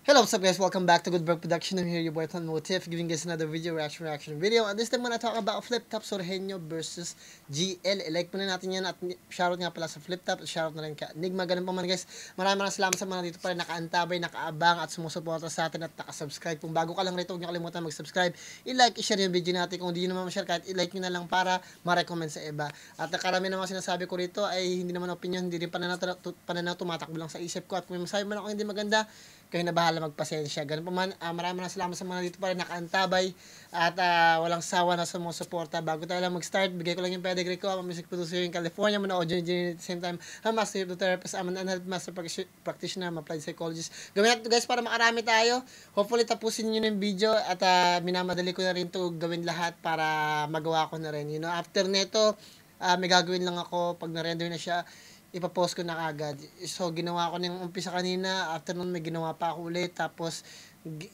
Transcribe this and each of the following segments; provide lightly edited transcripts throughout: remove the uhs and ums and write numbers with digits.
Hello, what's up guys? Welcome back to Good Work Production. I'm here, your boy Ton Motif, giving guys another reaction video. And this time, we're gonna talk about Flip Top Sorhenyo versus GL. I-like muna natin yan at shoutout nga pala sa Flip Top at shoutout na rin ka Enigma. Ganun pa man guys. Maraming salamat sa mga dito pa rin nakaantabay, nakaabang at sumusuporta sa atin at nakasubscribe. Kung bago ka lang rito, huwag niyo kalimutan mag-subscribe. I-like, i-share yung video natin. Kung hindi nyo naman ma-share, kahit i-like nyo na lang para ma-recommend sa iba. At karami naman sinasabi ko rito ay hindi naman opinion, hindi rin pananaw tumatakbo lang sa isip ko. At kung may masabi man ako hindi maganda, kayo na bahala magpasensya. Ganun pa man, maraming salamat sa mga dito pa rin nakaantabay at walang sawa na sumusuporta. Bago tayo lang mag-start, bigay ko lang yung pedigree ko. I'm a music producer in California, I'm an audio engineer at the same time, I'm a master hypnotherapist, I'm an unhealth master practitioner, I'm applied psychologist. Gawin natin guys para makarami tayo. Hopefully tapusin nyo na yung video at minamadali ko na rin to gawin lahat para magawa ko na rin. You know, after neto, may gagawin lang ako pag na-render na siya, ipapost ko na kagad. So, ginawa ko ng umpisa kanina. After nun, may ginawa pa ako ulit. Tapos,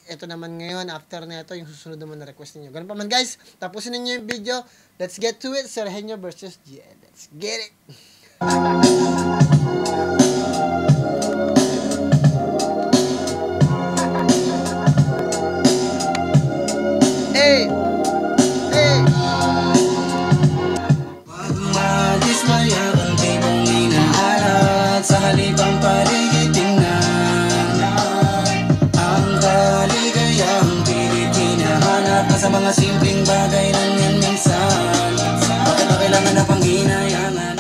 ito naman ngayon. After na ito, yung susunod naman na request ninyo. Ganun pa man, guys. Tapusin ninyo yung video. Let's get to it. Sorhenyo versus GL. Let's get it. Hey! Hey! Sa halipang paligid tingnan ang kaligayang pilit hinahanap sa mga simpleng bagay lang yan minsan. Bakit ba kailangan na pang hinayangan?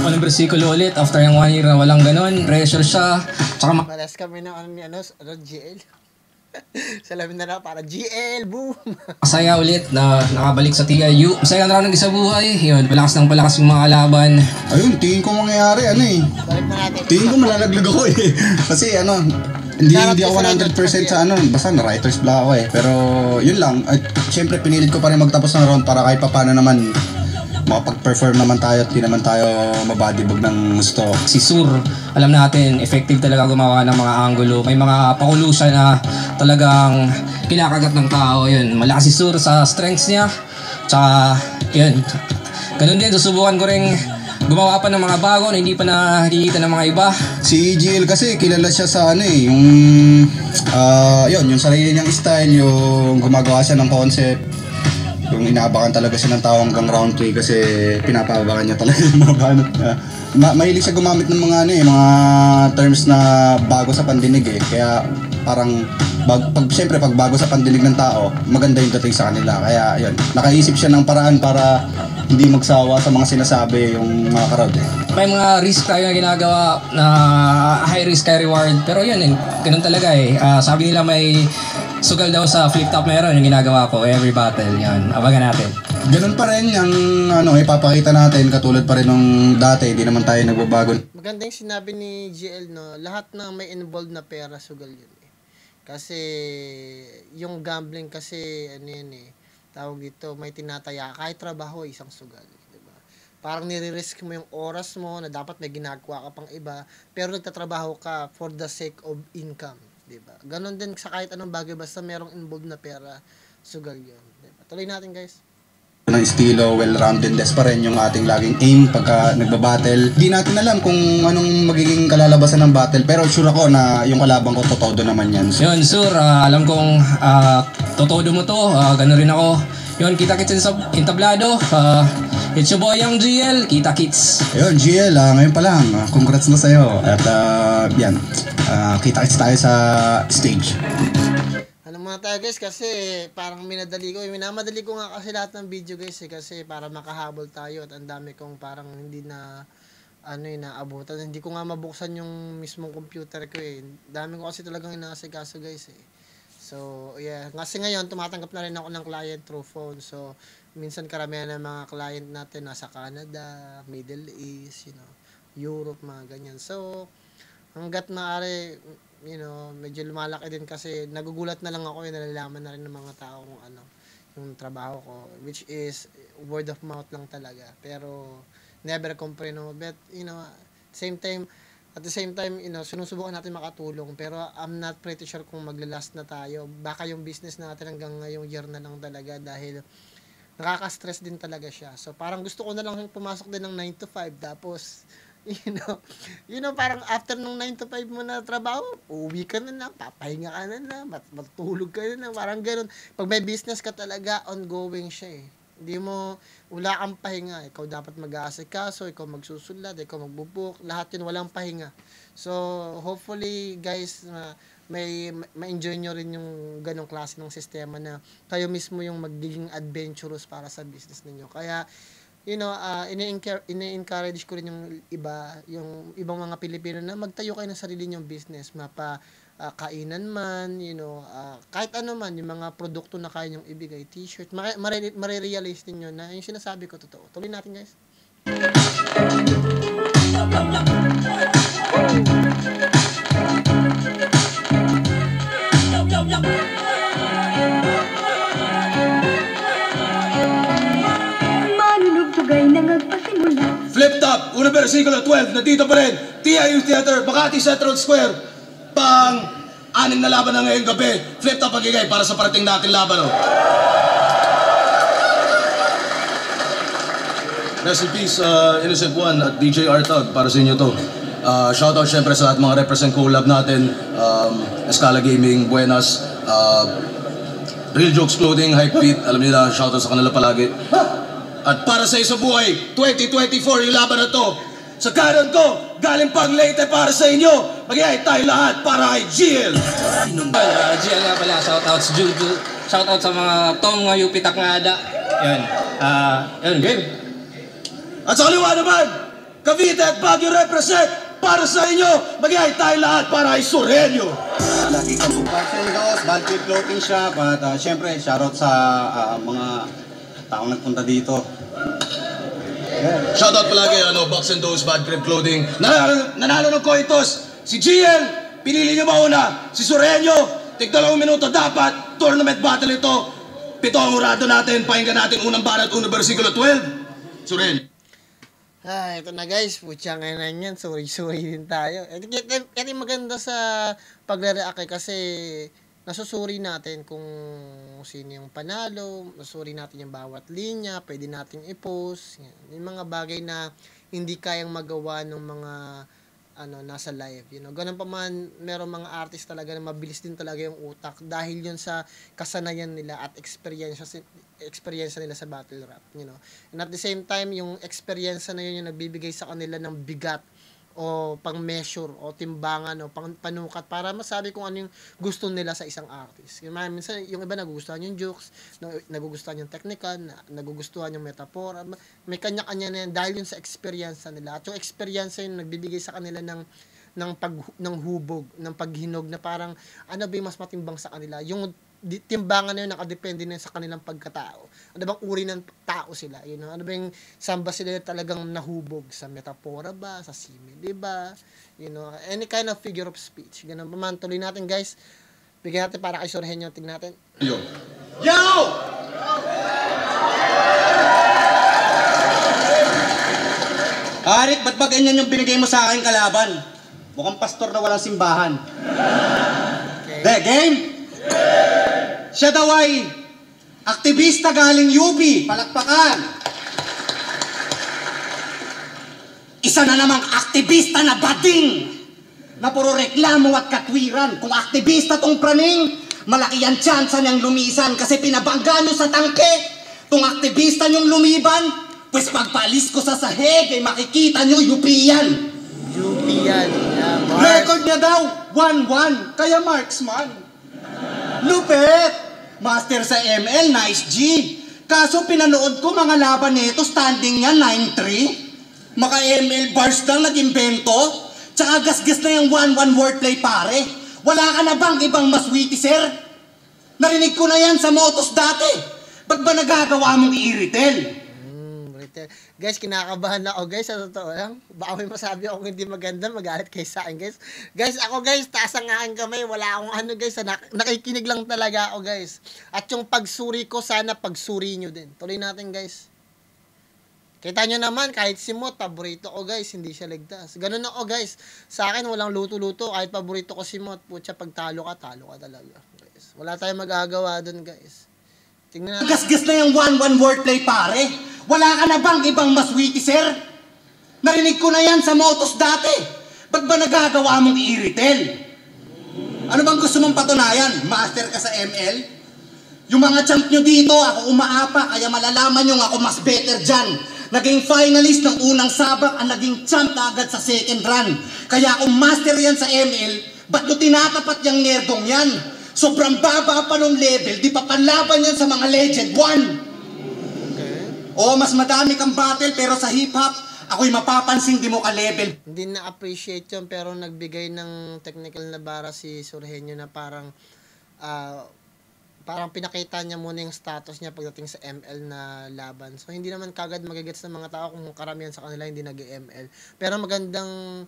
Anong bersikulo ulit after yung 1 year na walang ganon, pressure siya, tsaka Malas kami ng GL. Salamin na lang para GL, boom! masaya ulit na nakabalik sa TIU. Masaya na lang sa buhay, yun, palakas ng palakas yung mga kalaban. Ayun, tingin ko mangyayari, Balik na natin. tingin ko malalaglag ako Kasi hindi ako 100% sa basta na writer's block ako Pero yun lang, at syempre pinilit ko pa rin magtapos ng round para kahit papano naman makapag-perform naman tayo at di naman tayo mabadibog ng gusto. Si Sur, alam natin, effective talaga gumawa ng mga angulo. May mga pakulo siya na talagang kinakagat ng tao. Yun, malakas si Sur sa strengths niya. Tsaka, yun. Ganun din, susubukan ko rin gumawa pa ng mga bago na hindi pa nakikita ng mga iba. Si GL kasi kilala siya sa yung sarili niyang style, yung gumagawa siya ng concept. Yung inaabakan talaga siya ng tao hanggang round 3 kasi pinapaabakan niya talaga yung mga banat niya. Mahilig siya gumamit ng mga terms na bago sa pandinig Kaya parang siyempre pag bago sa pandinig ng tao, maganda yung dating sa kanila. Kaya yun, nakaisip siya ng paraan para hindi magsawa sa mga sinasabi yung mga crowd May mga risk tayo na ginagawa na high risk, high reward. Pero yun, ganun talaga sabi nila may sugal daw sa flip top meron yung ginagawa ko every battle. Yan, abagan natin. Ganun pa rin yung ipapakita natin, katulad pa rin nung dati, hindi naman tayo nagbabago. Maganda yung sinabi ni GL, no? Lahat na may involved na pera, sugal yun Kasi, yung gambling kasi, tawag dito, may tinataya. Kahit trabaho, isang sugal. Diba? Parang nire-risk mo yung oras mo na dapat may ginagawa ka pang iba, pero nagtatrabaho ka for the sake of income. Diba? Ganon din sa kahit anong bagay, basta merong involved na pera, sugal yun. Diba? Tuloy natin guys. Ng estilo, well-roundedness pa rin yung ating laging aim pagka nagbabattle. Di natin alam kung anong magiging kalalabasan ng battle, pero sure ako na yung kalabang ko totodo naman yan. Yun, Sur, alam kong totodo mo to, gano'n rin ako. Yun, kita-kits sa entablado. It's your boy, yung GL, kita-kits. Ayun, GL, ngayon pa lang, congrats na sa'yo. At yan, kita-kits tayo sa stage. Ano muna tayo guys kasi parang minamadali ko nga kasi lahat ng video guys kasi para makahabol tayo at ang dami kong parang hindi na naabutan. Hindi ko nga mabuksan yung mismong computer ko Dami ko kasi talagang inaasikaso guys So, yeah. Kasi ngayon, tumatanggap na rin ako ng client through phone. So, minsan karamihan ng mga client natin nasa Canada, Middle East, Europe, mga ganyan. So, hanggat maaari, medyo lumalaki din kasi nagugulat na lang ako nalalaman na rin ng mga tao kung yung trabaho ko, which is word of mouth lang talaga. Pero never complain, no? But at the same time, sinusubukan natin makatulong, pero I'm not pretty sure kung maglalast na tayo. Baka yung business natin hanggang ngayong year na lang talaga, dahil nakaka-stress din talaga siya. So parang gusto ko na lang pumasok din ng 9 to 5, tapos parang after nung 9 to 5 mo na trabaho, uwi ka na lang, papahinga ka na, matulog ka na, parang ganun. Pag may business ka talaga, ongoing siya eh. Wala kang pahinga. Ikaw dapat mag-aasikaso, ikaw magsusulat, ikaw magbubuk, lahat yun walang pahinga. So, hopefully guys, ma-enjoy nyo rin yung ganong klase ng sistema na kayo mismo yung magiging adventurous para sa business ninyo. Kaya, ini-encourage ko rin yung ibang mga Pilipino na magtayo kayo ng sarili nyong business, kainan man, kahit ano man, yung mga produkto na kaya nyong ibigay, t-shirt, marirealize niyo na yung sinasabi ko totoo. Tuloy natin guys. Flip Top, unang versikulo 12, nandito pa rin, TIU Theater, Makati Central Square, pang-anim na laban na ngayong gabi. Flip Top magigay para sa parating natin laban. Rest in peace, Innocent One at DJ R-Tug, para sa inyo to. Shoutout syempre sa lahat mga represent collab natin, Escala Gaming, Buenas, Real Jokes Clothing, Hypebeat, alam niyo na, shoutout sa kanila palagi. At para sa isang buhay, 2024 yung laban na to. Sa kanan ko, galing pang Leyte para sa inyo. Mag-iay tayo lahat para kay GL. GL nga pala, shoutout sa Juju. Shoutout sa mga Tom nga Yupitak nga ada. Yun, game. At sa kaliwa naman, Cavite at Baguio represent para sa inyo. Mag-iay tayo lahat para kay Sureño. Lagi kang bukasyon Ghost, Bad Trip Clothing Shop, at syempre, shoutout sa mga taong nagpunta dito. Shoutout palagi, Box and Dose, Bad Trip Clothing. Nanalo ng Coitos. Si GL, pinili niyo mauna. Si Sureño, tig-2 minuto dapat. Tournament battle ito. 7 ang urado natin. Pakinggan natin unang banat, unang versikulo 12. Sureño. Ito na guys, putya ngayon yan, sorry din tayo. Ito yung maganda sa pagre-react kasi nasusuri natin kung sino yung panalo, nasusuri natin yung bawat linya, pwede nating i-post. Yung mga bagay na hindi kayang magawa ng mga nasa live, Ganun pa man, merong mga artist talaga na mabilis din talaga yung utak dahil yun sa kasanayan nila at experience nila sa battle rap, And at the same time, yung experience na yun yung nagbibigay sa kanila ng bigat o pang-measure o timbangan o panukat para masabi kung ano yung gusto nila sa isang artist. Minsan yung iba nagugustuhan yung jokes, nagugustuhan yung technical, nagugustuhan yung metaphor. May kanya-kanya na yan dahil yun sa experience nila. At yung experience yun nagbibigay sa kanila ng hubog, ng paghinog na parang ano ba yung mas matimbang sa kanila. Yung timbangan na yun nakadepende na sa kanilang pagkatao. Ano bang uri ng tao sila? Ano ba yung samba sila talagang nahubog? Sa metapora ba? Sa simile ba? Any kind of figure of speech. Ganun pa man. Tuloy natin guys. Bigyan natin para kay Sorhenyo. Tingnan natin. Yo! Arit, ba't ba ganyan yung binigay mo sa akin kalaban? Mukhang pastor na walang simbahan. Okay. Game? Siya daw ay aktivista galing UP. Palakpakan. Isa na namang aktivista na bading na puro reklamo at katwiran. Kung aktivista tong praning, malaki ang tsansa niyang lumisan kasi pinabangga nyo sa tangke. Kung aktivista niyong lumiban, pues pagpalis ko sa sahig ay makikita nyo UP yan. UP yan. Record niya daw, 1-1. Kaya marksman. Lupet! Master sa ML, nice G. Kaso pinanood ko mga laban nito, standing niya 9-3. Maka ML bars lang nag-imbento. Tsaka gas-gas na yung 1-1 wordplay pare. Wala ka na bang ibang mas witty, sir? Narinig ko na yan sa motos dati. Ba't ba nagagawa mong i-retail? Guys, kinakabahan ako guys, sa totoo lang. Baka may masabi akong hindi maganda, magalit kayo sa akin guys. Guys, ako guys, taas ang aking kamay. Wala akong ano guys, nakikinig lang talaga ako guys. At yung pagsuri ko, sana pagsuri nyo din. Tuloy natin guys. Kita nyo naman, kahit si Mot, paborito ko guys, hindi siya ligtas. Ganun ako guys. Sa akin, walang luto-luto. Kahit paborito ko si Mot, putya, pag talo ka talaga. Guys. Wala tayong magagawa dun guys. Tingnan natin. Gasgas na yung 1-1 wordplay pare. Wala ka na bang ibang mas witty, sir? Narinig ko na yan sa motos dati. Ba't ba nagagawa mong i-retail? Ano bang gusto mong patunayan? Master ka sa ML? Yung mga champ nyo dito, ako umaapa, kaya malalaman nyo ako mas better dyan. Naging finalist ng unang sabak ang naging champ na agad sa second run. Kaya kung master yan sa ML, ba't nyo tinatapat yung nergong yan? Sobrang baba pa nung level, di pa panlaban yan sa mga Legend 1. Okay. Oo, mas madami kang battle, pero sa hip-hop, ako'y mapapansin di mo ka-level. Hindi na-appreciate yun, pero nagbigay ng technical na bara si Surgenio na parang pinakita niya muna yung status niya pagdating sa ML na laban. So, hindi naman kagad magigets ng mga tao kung karamihan sa kanila hindi nag-ML. Pero magandang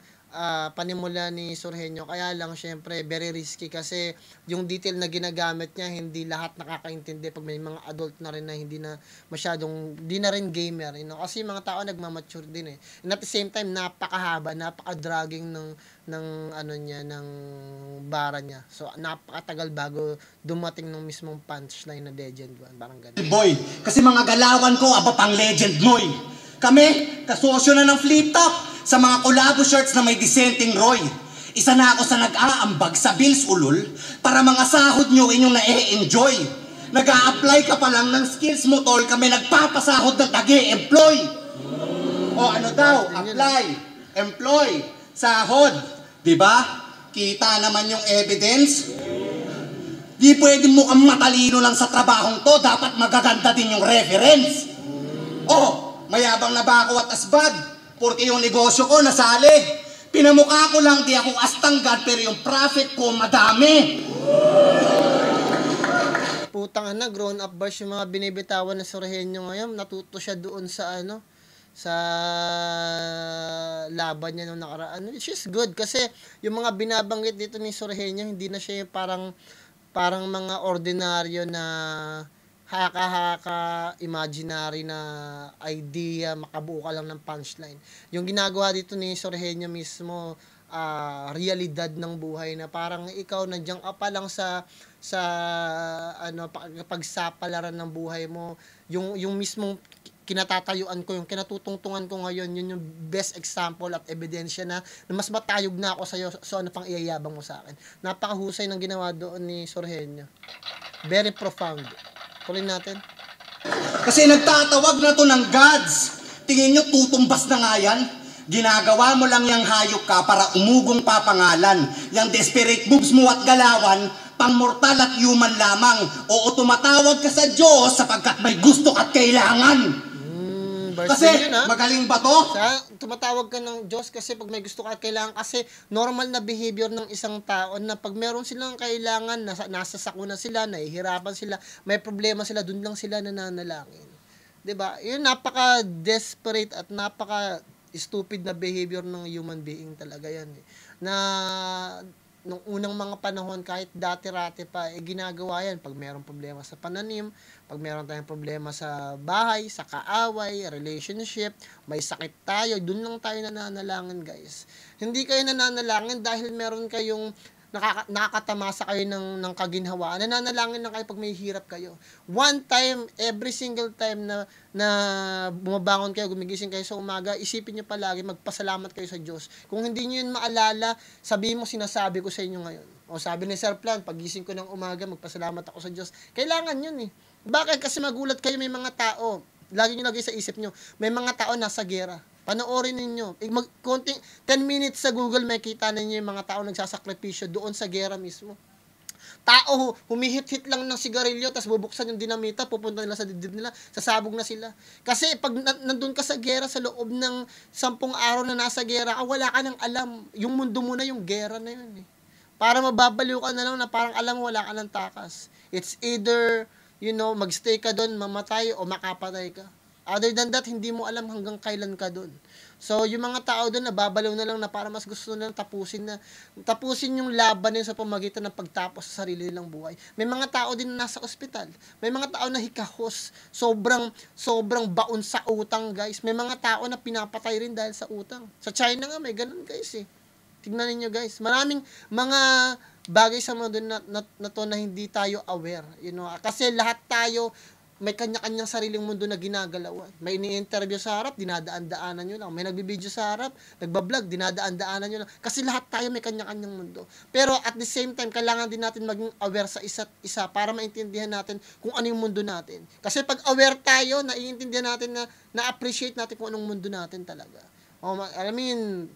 panimula ni Surgenio. Kaya lang, syempre, very risky kasi yung detail na ginagamit niya, hindi lahat nakakaintindi pag may mga adult na rin na hindi na masyadong, hindi na rin gamer. You know? Kasi mga tao nagmamature din eh. And at the same time, napakahaba, napaka-dragging ng ano niya, ng bara niya. So, napakatagal bago dumating ng mismong punchline na Legend 1. Parang ganun. Boy, kasi mga galawan ko, aba pang Legend Moy. Kami, kasosyo na ng Flip Top sa mga collabo shirts na may dissenting Roy. Isa na ako sa nag-aambag sa Bills Ulul para mga sahod nyo inyong na-e-enjoy. Nag-a-apply ka pa lang ng skills mo, tol, kami nagpapasahod ng tag-e-employ. O ano daw? Apply, employ, sahod. Diba? Kita naman yung evidence. Di pwede mo kang matalino lang sa trabahong to, dapat magaganda din yung reference. Oh, mayabang na ba ako at asbad? Porque yung negosyo ko nasali. Pinamukha ko lang di ako astanggad pero yung profit ko madami. Putang na, grown up bars yung mga binibitawan na Surgenio ngayon. Natuto siya doon sa ano, sa laban niya nung nakaraan. Which is good kasi yung mga binabanggit dito ni Surgenio, hindi na siya yung parang mga ordinaryo na haka-haka, imaginary na idea, makabuo ka lang ng punchline. Yung ginagawa dito ni Surgenio mismo, realidad ng buhay na parang ikaw nandiyan ka pa lang sa ano pagsapalaran ng buhay mo, yung mismong kinatatayuan ko, yung kinatutungtungan ko ngayon, yun yung best example at ebidensya na mas matayog na ako sa'yo, so ano pang iyayabang mo sa akin. Napakahusay ng ginawa doon ni Surgenio. Very profound. Tuloy natin. Kasi nagtatawag na to ng gods. Tingin nyo tutumbas na nga yan? Ginagawa mo lang yung hayop ka para umugong papangalan. Yang desperate moves mo at galawan, pang mortal at human lamang. Oo, tumatawag ka sa Diyos sapagkat may gusto at kailangan. Kasi yun, magaling ba to? Tumatawag ka ng Diyos kasi pag may gusto ka at kailangan, kasi normal na behavior ng isang tao na pag meron silang kailangan, nasa sakuna sila, nahihirapan sila, may problema sila, dun lang sila nananalangin. 'Di ba? Yun, napaka-desperate at napaka-stupid na behavior ng human being talaga yan. Na nung unang mga panahon, kahit dati-rati pa, ginagawa yan pag mayroong problema sa pananim, pag mayroon tayong problema sa bahay, sa kaaway, relationship, may sakit tayo, dun lang tayo nananalangin, guys. Hindi kayo nananalangin dahil meron kayong nakakatamasa kayo ng kaginhawaan. Nananalangin lang kayo pag may hirap kayo. One time, every single time na bumabangon kayo, gumigising kayo sa umaga, isipin nyo palagi, magpasalamat kayo sa Diyos. Kung hindi nyo yun maalala, sabihin mo, sinasabi ko sa inyo ngayon. O sabi ni Sir Plan, pagising ko ng umaga, magpasalamat ako sa Diyos. Kailangan yun eh. Bakit? Kasi magulat kayo, may mga tao, lagi nyo lagi sa isip nyo, may mga tao nasa gera. Panoorin ninyo. 10 minutes sa Google, may kita ninyo yung mga tao nagsasakripisyo doon sa gera mismo. Tao, humihit-hit lang ng sigarilyo, tapos bubuksan yung dinamita, pupunta nila sa dibdib nila, sasabog na sila. Kasi pag nandun ka sa gera, sa loob ng 10 araw na nasa gera, wala ka nang alam. Yung mundo mo na yung gera na yun eh. Para mababaliw ka na lang na parang alam mo wala ka ng takas. It's either, magstay ka doon, mamatay, o makapatay ka. Other than that, hindi mo alam hanggang kailan ka doon. So, yung mga tao doon, nababalaw na lang na para mas gusto na lang tapusin yung laban nila sa pamagitan ng pagtapos sa sarili nilang buhay. May mga tao din na nasa ospital. May mga tao na hikahos. Sobrang baon sa utang, guys. May mga tao na pinapatay rin dahil sa utang. Sa China nga, may ganun, guys, eh. Tignan niyo, guys. Maraming mga bagay sa mundo na to na hindi tayo aware. You know? Kasi lahat tayo, may kanya-kanyang sariling mundo na ginagalawan. May ini-interview sa harap, dinadaan-daanan nyo lang. May nagbibideo sa harap, nagbablog, dinadaan-daanan nyo lang. Kasi lahat tayo may kanya-kanyang mundo. Pero at the same time, kailangan din natin maging aware sa isa't isa para maintindihan natin kung ano yung mundo natin. Kasi pag aware tayo, naiintindihan natin na-appreciate natin kung anong mundo natin talaga.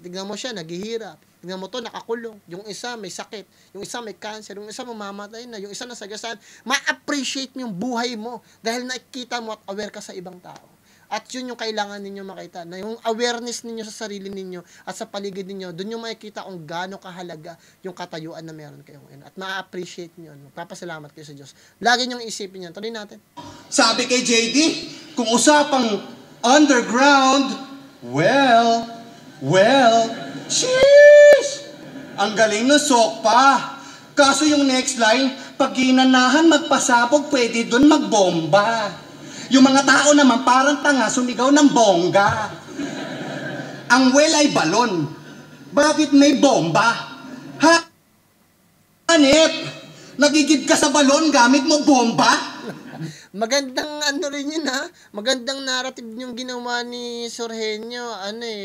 Tignan mo siya, naghihirap. Tignan mo to, nakakulong. Yung isa may sakit. Yung isa may cancer. Yung isa mamamatay na. Yung isa nasagasaan. Ma-appreciate mo yung buhay mo dahil nakikita mo at aware ka sa ibang tao. At yun yung kailangan ninyo makita. Na yung awareness ninyo sa sarili ninyo at sa paligid ninyo, dun yung makikita kung gaano kahalaga yung katayuan na meron kayo ngayon. At ma-appreciate nyo. Magpapasalamat kayo sa Diyos. Lagi nyong isipin yan. Tuloy natin. Sabi kay JD, kung usapang underground, well, sheesh! Ang galing ng sok pa. Kaso yung next line, pag ginanahan magpasabog, pwede dun magbomba. Yung mga tao naman parang tanga, sumigaw ng bongga. Ang well ay balon. Bakit may bomba? Ha? Hanip! Nagigid ka sa balon gamit mo bomba? Magandang ano rin yun, ha? Magandang narrative yung ginawa ni Sorhenyo.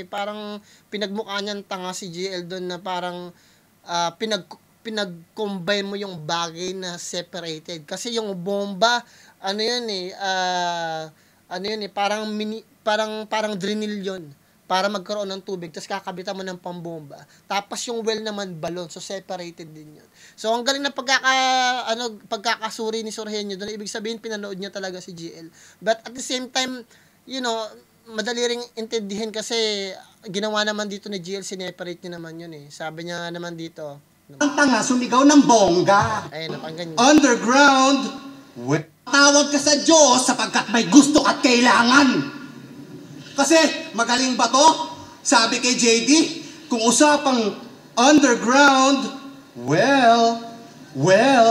Parang pinagmukha niyang tanga si GL doon na parang pinag-combine mo yung bagay na separated. Kasi yung bomba, parang drill yun. Para magkaroon ng tubig, tapos kakabitan mo ng pambomba. Tapos yung well naman balon, so separated din yun. So ang galing na pagkakasuri ni Sorhenyo doon, ibig sabihin pinanood niya talaga si GL. But at the same time, madali ring intindihin kasi ginawa naman dito ni GL, sineparate niya naman yun eh. Sabi niya naman dito, ang tanga, sumigaw ng bongga. ayun, napanggan niya. Underground, tawag ka sa Diyos sapagkat may gusto at kailangan. Kasi magaling ba to? Sabi kay JD, kung usapang underground, well.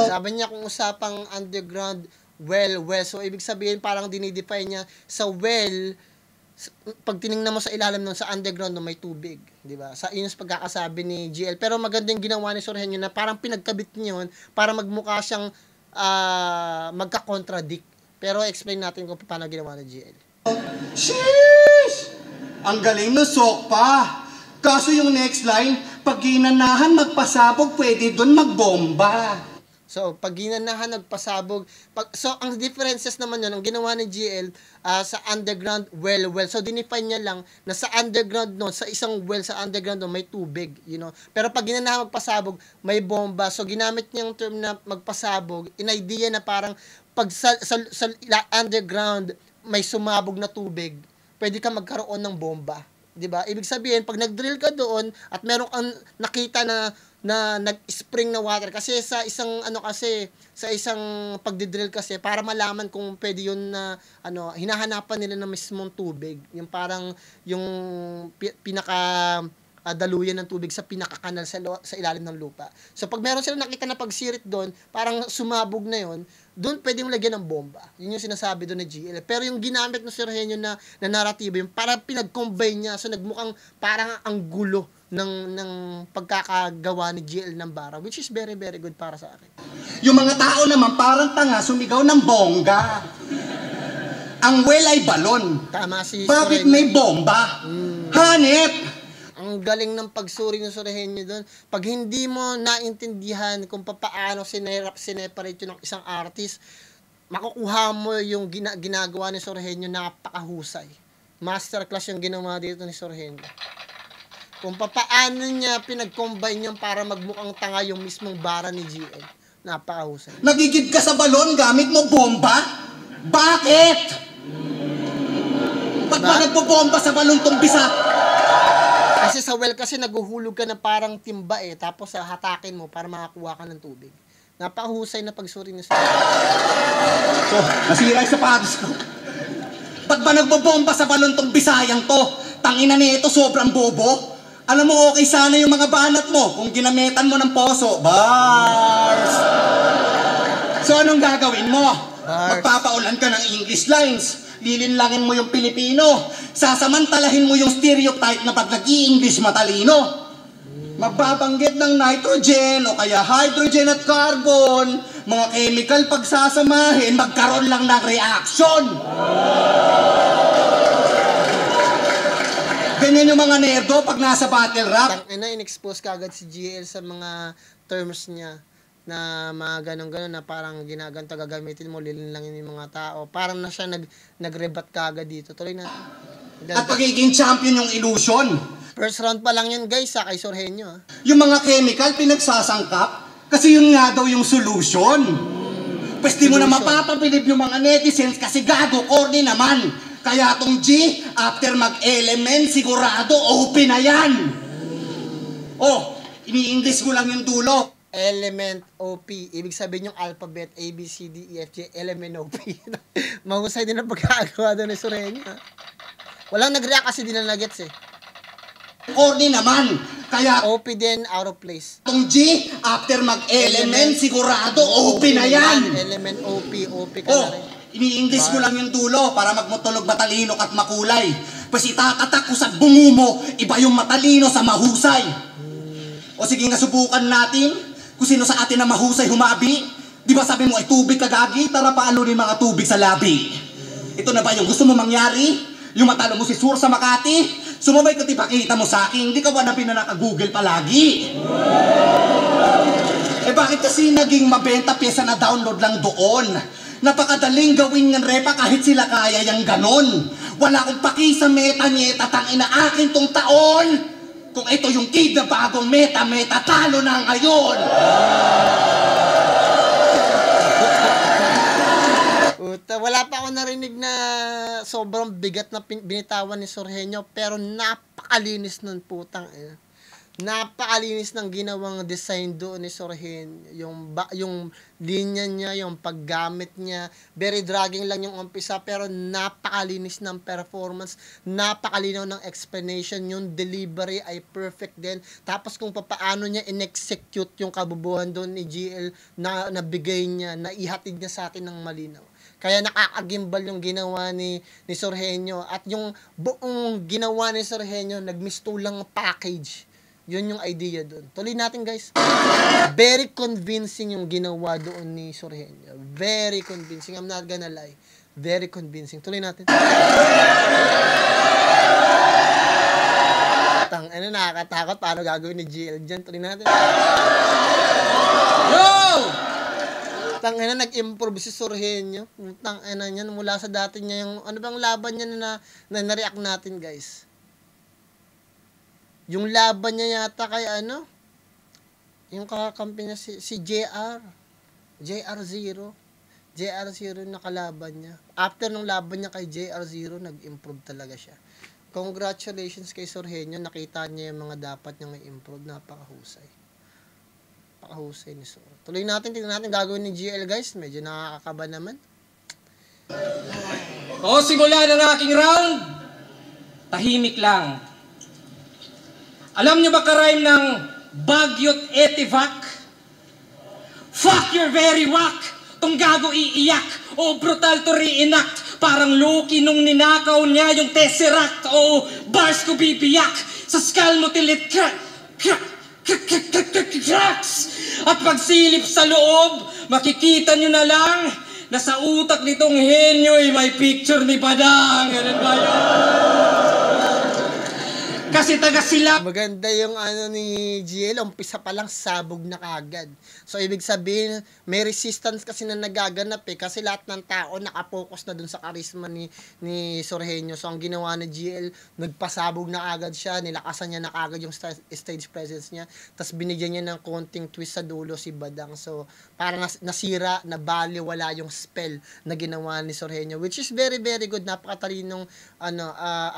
Sabi niya kung usapang underground, well. So ibig sabihin parang dinidefine niya sa well, pag tiningnan mo sa ilalim nun, sa underground no, may tubig, di ba? Sa inyo pagkakasabi ni GL. Pero maganda yung ginawa ni Sorhenyo na parang pinagkabit niya yun para magmukha siyang magka-contradict. Pero explain natin kung paano ginawa ni GL. Sheesh! Ang galing ng sok pa. Kaso yung next line, pag ginanahan magpasabog, pwede dun magbomba. So, pag ginanahan, nagpasabog. So, ang differences naman yun, ang ginawa ni GL sa underground, well. So, dinefine niya lang na sa underground no, sa isang well sa underground no, may tubig, Pero pag ginanahan magpasabog, may bomba. So, ginamit niyang term na magpasabog, in idea na parang pag sa underground, may sumabog na tubig, pwede ka magkaroon ng bomba. 'Di ba? Ibig sabihin, pag nag-drill ka doon at meron kang nakita na nag-spring na water kasi sa isang pagdi-drill kasi para malaman kung pwede yun na hinahanapan nila ng mismong tubig. Yung parang yung pinaka daluyan ng tubig sa pinakakanal sa ilalim ng lupa. So pag meron sila nakita na pagsirit doon, parang sumabog na yon, doon pwedeng lagyan ng bomba. Yun yung sinasabi doon ni GL. Pero yung ginamit ng Sorhenyo na naratibo, yung parang pinag-combine niya, so nagmukhang parang ang gulo ng pagkakagawa ni GL ng bara, which is very, very good para sa akin. Yung mga tao naman parang tanga, sumigaw ng bongga. Ang well ay balon. Tama si Bakit Sorhenyo. may bomba? Hanip! Ang galing ng pagsuri ng Sorhenyo doon. Pag hindi mo naintindihan kung paano sineparate yun ng isang artist, makukuha mo yung ginagawa ni Sorhenyo, napakahusay. Masterclass yung ginawa dito ni Sorhenyo. Kung paano niya pinag-combine yung para magmukhang tanga yung mismong bara ni GL. Napakahusay. Nagigid ka sa balon gamit mo bomba? Bakit? Ba't ba nagpo-bomba sa balon tong bisa? Kasi sa well kasi naguhulog ka na parang timba tapos hatakin mo para makakuha ka ng tubig. Napakahusay na pagsuri ni Sorhenyo. So, nasira yung sapatos ko. Ba't ba ba nagbobomba sa balon tong Bisayang to? Tangina nito, sobrang bobo. Alam mo, okay sana yung mga banat mo kung ginamitan mo ng poso. Bars! So anong gagawin mo? Bars. Magpapaulan ka ng English lines. Lilinlangin mo yung Pilipino. Sasamantalahin mo yung stereotype na pag nag-i-English matalino. Magbabanggit ng nitrogen o kaya hydrogen at carbon. Mga chemical pagsasamahin, magkaroon lang ng reaction. Ganyan yung mga nerdo pag nasa battle rap. In-expose kagad si GL sa mga terms niya na mga ganun-ganun na parang ginaganto gagamitin mo, lilinlangin yung mga tao. Parang na siya nag-rebat kagad dito. Tuloy na. At pagiging champion yung illusion. First round pa lang yun guys sa kay Sorhenyo. Yung mga chemical pinagsasangkap, kasi yun nga daw yung solution. Pwede mo na mapapabilib yung mga netizens kasi gago, corny naman. Kaya tong G, after mag-element, sigurado open na yan. Oh, ini-English ko lang yung dulo. Element OP. Ibig sabihin yung alphabet A, B, C, D, E, F, G, element OP. Mahusay din ang pagkagawa doon ni Sorhenyo. Walang nag-react kasi di na nagets eh. Corny naman. Kaya OP din, out of place. tong G, after mag-element, sigurado open na yan. Element OP, OP ka Oh, na rin. ini-English ko lang yung dulo para magmutulog matalino at makulay. Pas itatatak ko sa bungo mo, iba yung matalino sa mahusay. O sige nga, subukan natin kung sino sa atin na mahusay humabi. Di ba sabi mo ay tubig kagagi, tara paano rin mga tubig sa labi. Ito na ba yung gusto mo mangyari? Yung matalo mo si Sur sa Makati? Sumabay ka tipakita mo sa akin, hindi ka ba na pinanaka-google palagi? Eh bakit kasi naging mabenta pyesa na download lang doon? Napakadaling gawin ng repa kahit sila kaya yung ganon. Wala akong paki sa meta-nyeta, tangina akin tong taon. Kung ito yung kid na bagong meta-meta, talo na ngayon. Wala pa ako narinig na sobrang bigat na binitawan ni Sorhenyo pero napakalinis nun putang ina. Napakalinis ng ginawang design doon ni Sorhenyo. Yung linya niya, yung paggamit niya, very dragging lang yung umpisa pero napakalinis ng performance, napakalinaw ng explanation, yung delivery ay perfect din. Tapos kung paano niya in-execute yung kabubuhan doon ni GL na nabigay niya, na ihatid niya sa atin ng malinaw. Kaya nakakagimbal yung ginawa ni Sorhenyo at yung buong ginawa ni Sorhenyo, nagmistulang package. Yun yung idea doon. Tuloy natin guys. Very convincing yung ginawa doon ni Sorhenyo. Very convincing. I'm not gonna lie. Very convincing. Tuloy natin. Nakakatakot. Paano gagawin ni GL dyan? Tuloy natin. Yo! Tangina, nag-improve si Sorhenyo. Tangina niyan mula sa dati niya yung ano bang laban niya na na-react natin guys. Yung laban niya yata kay ano? Yung kakampi niya si JR. JR0. JR0 nakalaban niya. After nung laban niya kay JR0, nag-improve talaga siya. Congratulations kay Sorhenyo. Nakita niya yung mga dapat niyang i-improve. Napakahusay. Napakahusay ni Sor. Tuloy natin, tingnan natin gagawin ni GL guys. Medyo nakakakaba naman. O, simula ng aking round, tahimik lang. Alam nyo ba ka-rhyme ng Bagyot Etivac? Fuck your very whack! Tong gago iiyak o brutal to reenact. Parang Loki nung ninakaw niya yung Tesseract. O bars ko bibiyak sa skull mo tilit cracks. At pagsilip sa loob, makikita nyo na lang na sa utak nitong henyo ay may picture ni Badang. Ganun ba yun? Kasi taga sila. Maganda yung ano ni GL, umpisa pa lang sabog na kagad. So ibig sabihin, may resistance kasi na nagaganap eh. Kasi lahat ng tao nakapokus na dun sa charisma ni Sorhenyo. So ang ginawa ni GL, nagpasabog na agad siya, nilakasan niya na agad yung stage presence niya. Tapos binigyan niya ng konting twist sa dulo si Badang. So parang nasira, nabali, wala yung spell na ginawa ni Sorhenyo. Which is very very good. Napakatalinong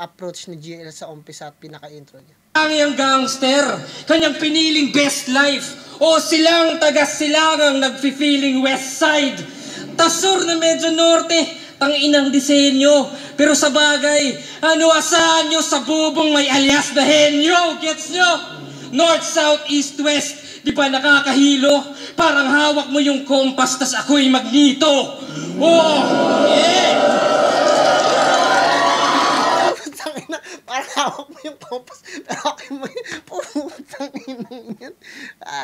approach ni GL sa umpisa at intro niya. Ang yung gangster, kanyang piniling best life, o silang taga-silangang nagfi-feeling west side. Tasur na medyo norte, tanginang disenyo. Pero sa bagay, ano asahan nyo sa bubong may alias na henyo? Gets nyo? North, South, East, West, di ba nakakahilo? Parang hawak mo yung kompas, tas ako'y magnito. Oh, yeah! Parang hawak mo yung kompas, pero okay mo yung putang inang yan.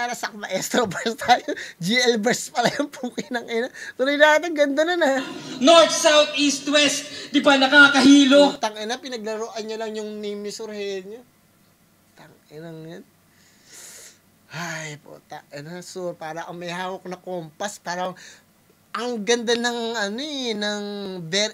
Nasak maestro verse tayo. GL verse pala yung pukinang ina. Tuloy natin, ganda na na. North, South, East, West, di ba nakakahilo? Putang ina, pinaglaruan niya lang yung name ni Surhenyo. Putang inang yan. Ay, puta. Sur, parang may hawak na kompas. Parang ang ganda ng ng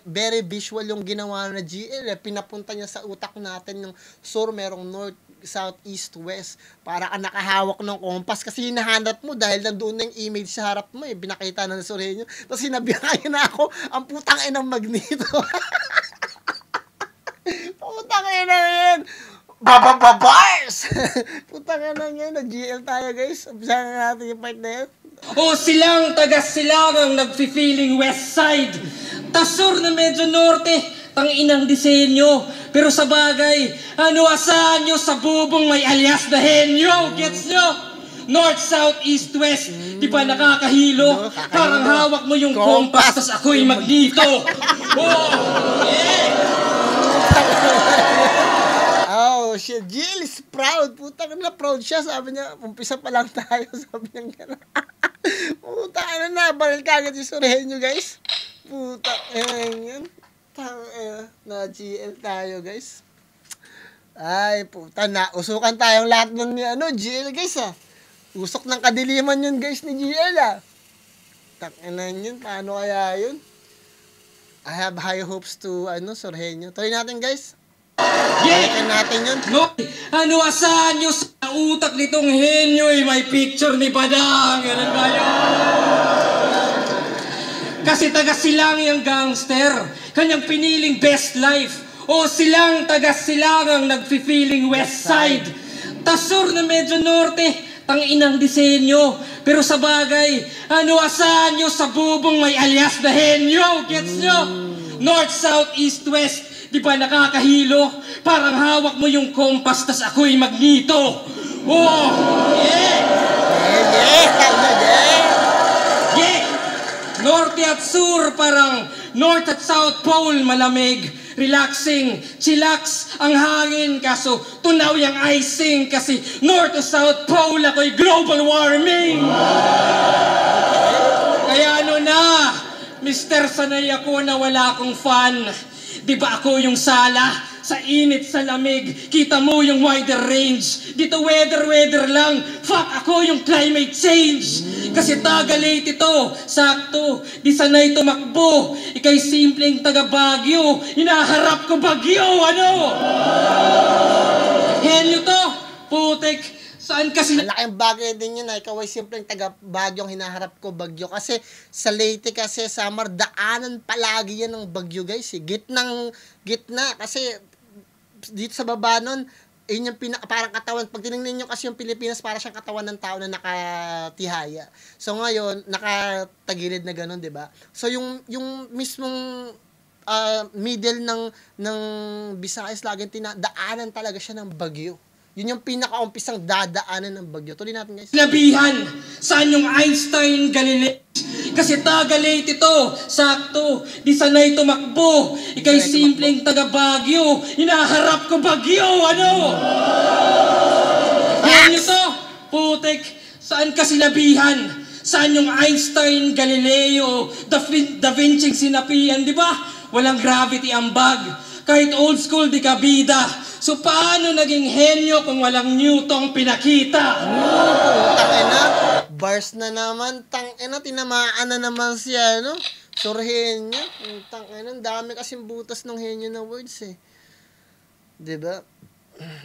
very visual yung ginawa na GL. Pinapunta niya sa utak natin yung Sur, merong North, South, East, West. Para ka nakahawak ng kompas kasi hinahanap mo dahil nandoon na yung image sa harap mo binakita na ng Surhenyo. Tapos sinabihan na ako, ang putang inang Magnito. Putang inang yan. Babababars! Putang inang yan. Nag-GL tayo, guys. Umpisahan natin yung part na yan. O silang taga-silangang nagfi-feeling west side. Tasur na medyo norte, tanginang disenyo. Pero sa bagay, ano asahan nyo sa bubong may alias na henyo? Gets nyo? North, South, East, West, di ba nakakahilo? Parang hawak mo yung kompas, tas ako'y magnito. Oh, yeah! Oh, shit. GL is proud. Putang na proud siya. Sabi niya, umpisa pa lang tayo. Sabi niya gano'n. Putang na, baril kagad yung Surhenyo, guys. Putang yan. Na GL tayo, guys. Ay, puta na. Usukan tayong lahat ng GL, guys, Usok ng kadiliman yun, guys, ni GL, Takinan yun. Paano kaya yun? I have high hopes to, Surhenyo. Tuloy natin, guys. Balikan natin yun. No, ano asahan nyo sa utak nitong henyo may picture ni Badang. Ganun ba yun? Kasi taga-silang yung gangster. Kanyang piniling best life. O silang taga-silangang nagfi-feeling west side. Tasur na medyo norte, tanginang disenyo. Pero sa bagay, ano asahan nyo sa bubong may alias na henyo? Gets nyo? North, South, East, West, di ba nakakahilo? Parang hawak mo yung kompas, tas ako'y magnito. Oh, yeah! Yeah! Norte at Sur, parang North at South Pole, malamig, relaxing, chillax ang hangin, kaso tunaw yung icing, kasi North at South Pole ako'y global warming. Kaya ano na, Mr. Sanay ako na wala akong fan. Di ba ako yung sala? Sa init, sa lamig, kita mo yung wider range. Dito weather lang. Fuck, ako yung climate change. Kasi taga-late ito, sakto, di sanay tumakbo. Ika'y simpleng taga-Bagyo, hinaharap ko bagyo, ano? Henyo to, putik, saan kasi... Malaking bagay din yun ikaw ay simpleng taga-Bagyong hinaharap ko bagyo. Kasi sa Leyte kasi summer, daanan palagi yan ng bagyo, guys. Gitna. Kasi dito sa baba nun, yun yung parang katawan. Pag tinignan nyo kasi yung Pilipinas, para siyang katawan ng tao na nakatihaya. So ngayon, nakatagilid na ganun, di ba? So yung mismong middle ng Visayas, laging daanan talaga siya ng bagyo. Yun yung pinaka-umpisang dadaanan ng bagyo. Tuloy natin, guys. Labihan, saan yung Einstein, Galileo? Kasi taga-late ito, sakto, di sanay tumakbo. Ika'y simpleng taga-Bagyo, hinaharap ko bagyo, ano? Yan to, putik, saan kasi labihan? Saan yung Einstein, Galileo, Da Vinci sinapian, di ba? Walang gravity ang bag. Kahit old school, di ka bida. So paano naging henyo kung walang Newton pinakita? Tangina, bars na naman, tangina, tinamaan na naman siya, Surhenyo. Tangina, dami kasing butas ng henyo na words, Diba?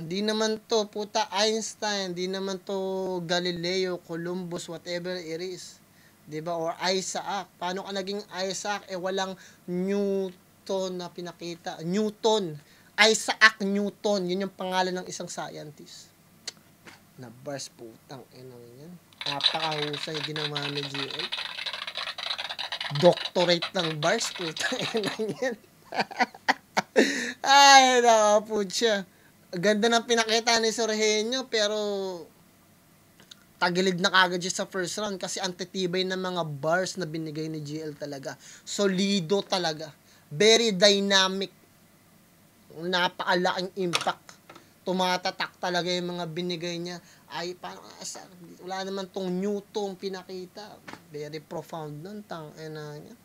Di naman to, puta, Einstein, di naman to Galileo, Columbus, whatever it is. Diba? Or Isaac. Paano ka naging Isaac? Walang Newton na pinakita. Newton. Isaac Newton, yun yung pangalan ng isang scientist. Na bars, putang inang yan. Napakahusay ginawa ni GL. doctorate ng bars. Putang ina yan. Ay, nakapud siya. Ganda ng pinakita ni Sorhenyo, pero tagilid na kagad siya sa first round kasi antitibay ng mga bars na binigay ni GL talaga. Solido talaga. Very dynamic. Napakalaking impact. Tumatatak talaga yung mga binigay niya. Ay, parang wala naman tong Newton pinakita. Very profound nun. Tangina niya.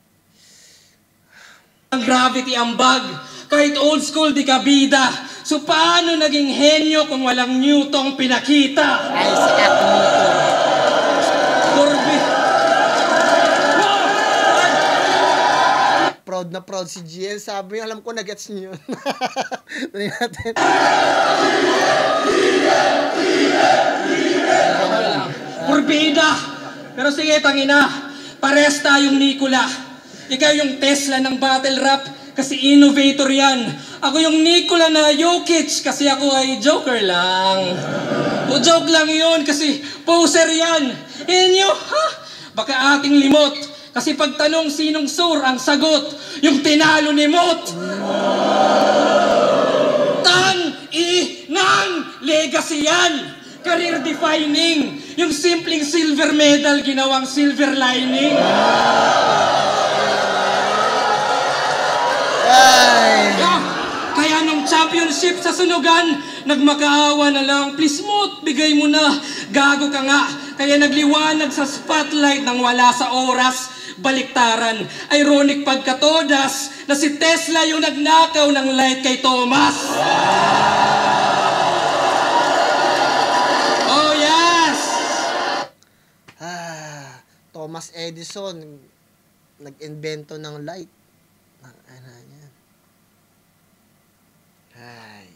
Ang gravity ang bag. Kahit old school di ka bida. So paano naging henyo kung walang Newton pinakita? Ay, si Newton. Corby. Proud na proud si GL. Sabi niya, alam ko na-gets niyo yun. Tuloy natin. Kurbida! Pero sige, tangina. Pares tayong Nikola. Ikaw yung Tesla ng battle rap kasi innovator yan. Ako yung Nikola na Jokic kasi ako ay joker lang. O joke lang yun kasi poser yan. Inyo, ha? Baka ating limot. Kasi pagtanong sinong sur ang sagot, yung tinalo ni Mot. Nang legacy yan. Career defining. Yung simpleng silver medal ginawang silver lining. Kaya nung championship sa sunugan, nagmakaawa na lang, please Mot, bigay mo na. Gago ka nga. Kaya nagliwanag sa spotlight nang wala sa oras. Baliktaran. Ironic pagkatodas na si Tesla yung nagnakaw ng light kay Thomas. Oh yes! Thomas Edison nag-invento ng light. Ano yan? Ay.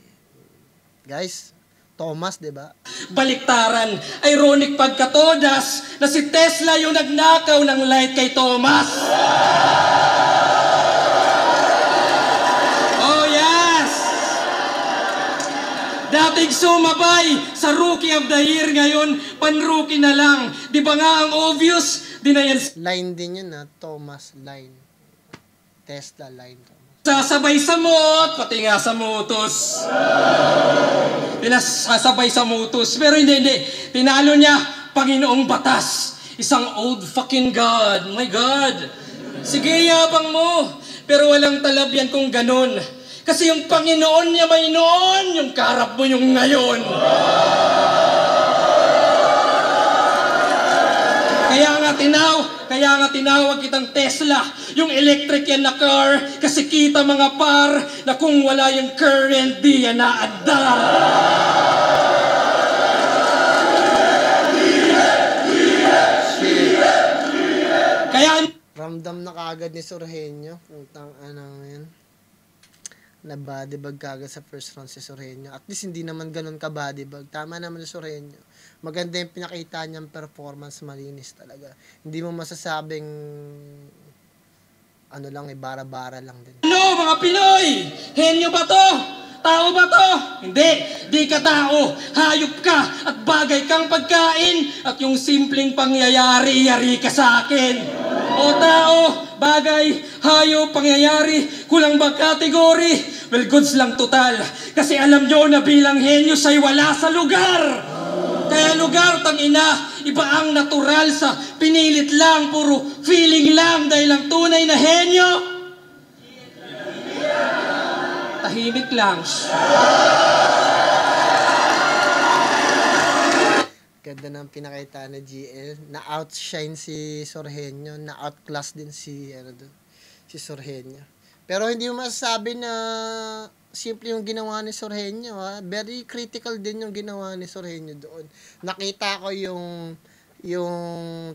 Guys, Thomas, 'di ba? Baliktaran. Ironic pagkatodas na si Tesla yung nagnakaw ng light kay Thomas. Oh yes! Dating sumabay sa Rookie of the Year, ngayon pan-rookie na lang. Di ba nga ang obvious? Di na yan Line din yun, Thomas line. Tesla line. sasabay sa Mot, pati nga sa Motos. Sasabay sa Motos. Pero hindi. Tinalo niya, Panginoong Batas. Isang old fucking God. My God. Sige, yabang mo. Pero walang talab yan kung ganun. Kasi yung Panginoon niya may noon, yung karap mo yung ngayon. Kaya nga tinawag kitang Tesla, yung electric yan na car, kasi kita mga par, na kung wala yung current, di yan naadar. Kaya ramdam na kagad ni Sorhenyo. Putang yan. Na bodybag kagad sa first round si Sorhenyo. At least hindi naman ganun ka bodybag. Tama naman si Sorhenyo. Maganda yung pinakita niyang performance, malinis talaga. Hindi mo masasabing bara-bara lang din. ano mga Pinoy? Henyo ba to? Tao ba to? Hindi. Di ka tao. Hayop ka at bagay kang pagkain at yung simpleng pangyayari, yari ka sa akin. O tao, bagay, hayop, pangyayari, kulang ba kategory? Well, goods lang total. Kasi alam nyo na bilang henyo sa'y wala sa lugar. Kaya lugar, tangina, iba ang natural sa pinilit lang, puro feeling lang dahil ang tunay na henyo. Tahimik lang. Ganda ng pinakita na GL. Na-outshine si Sorhenyo. Na-outclass din si Sorhenyo. Pero hindi mo masasabi na simple yung ginawa ni Sorhenyo. Very critical din yung ginawa ni Sorhenyo doon. Nakita ko yung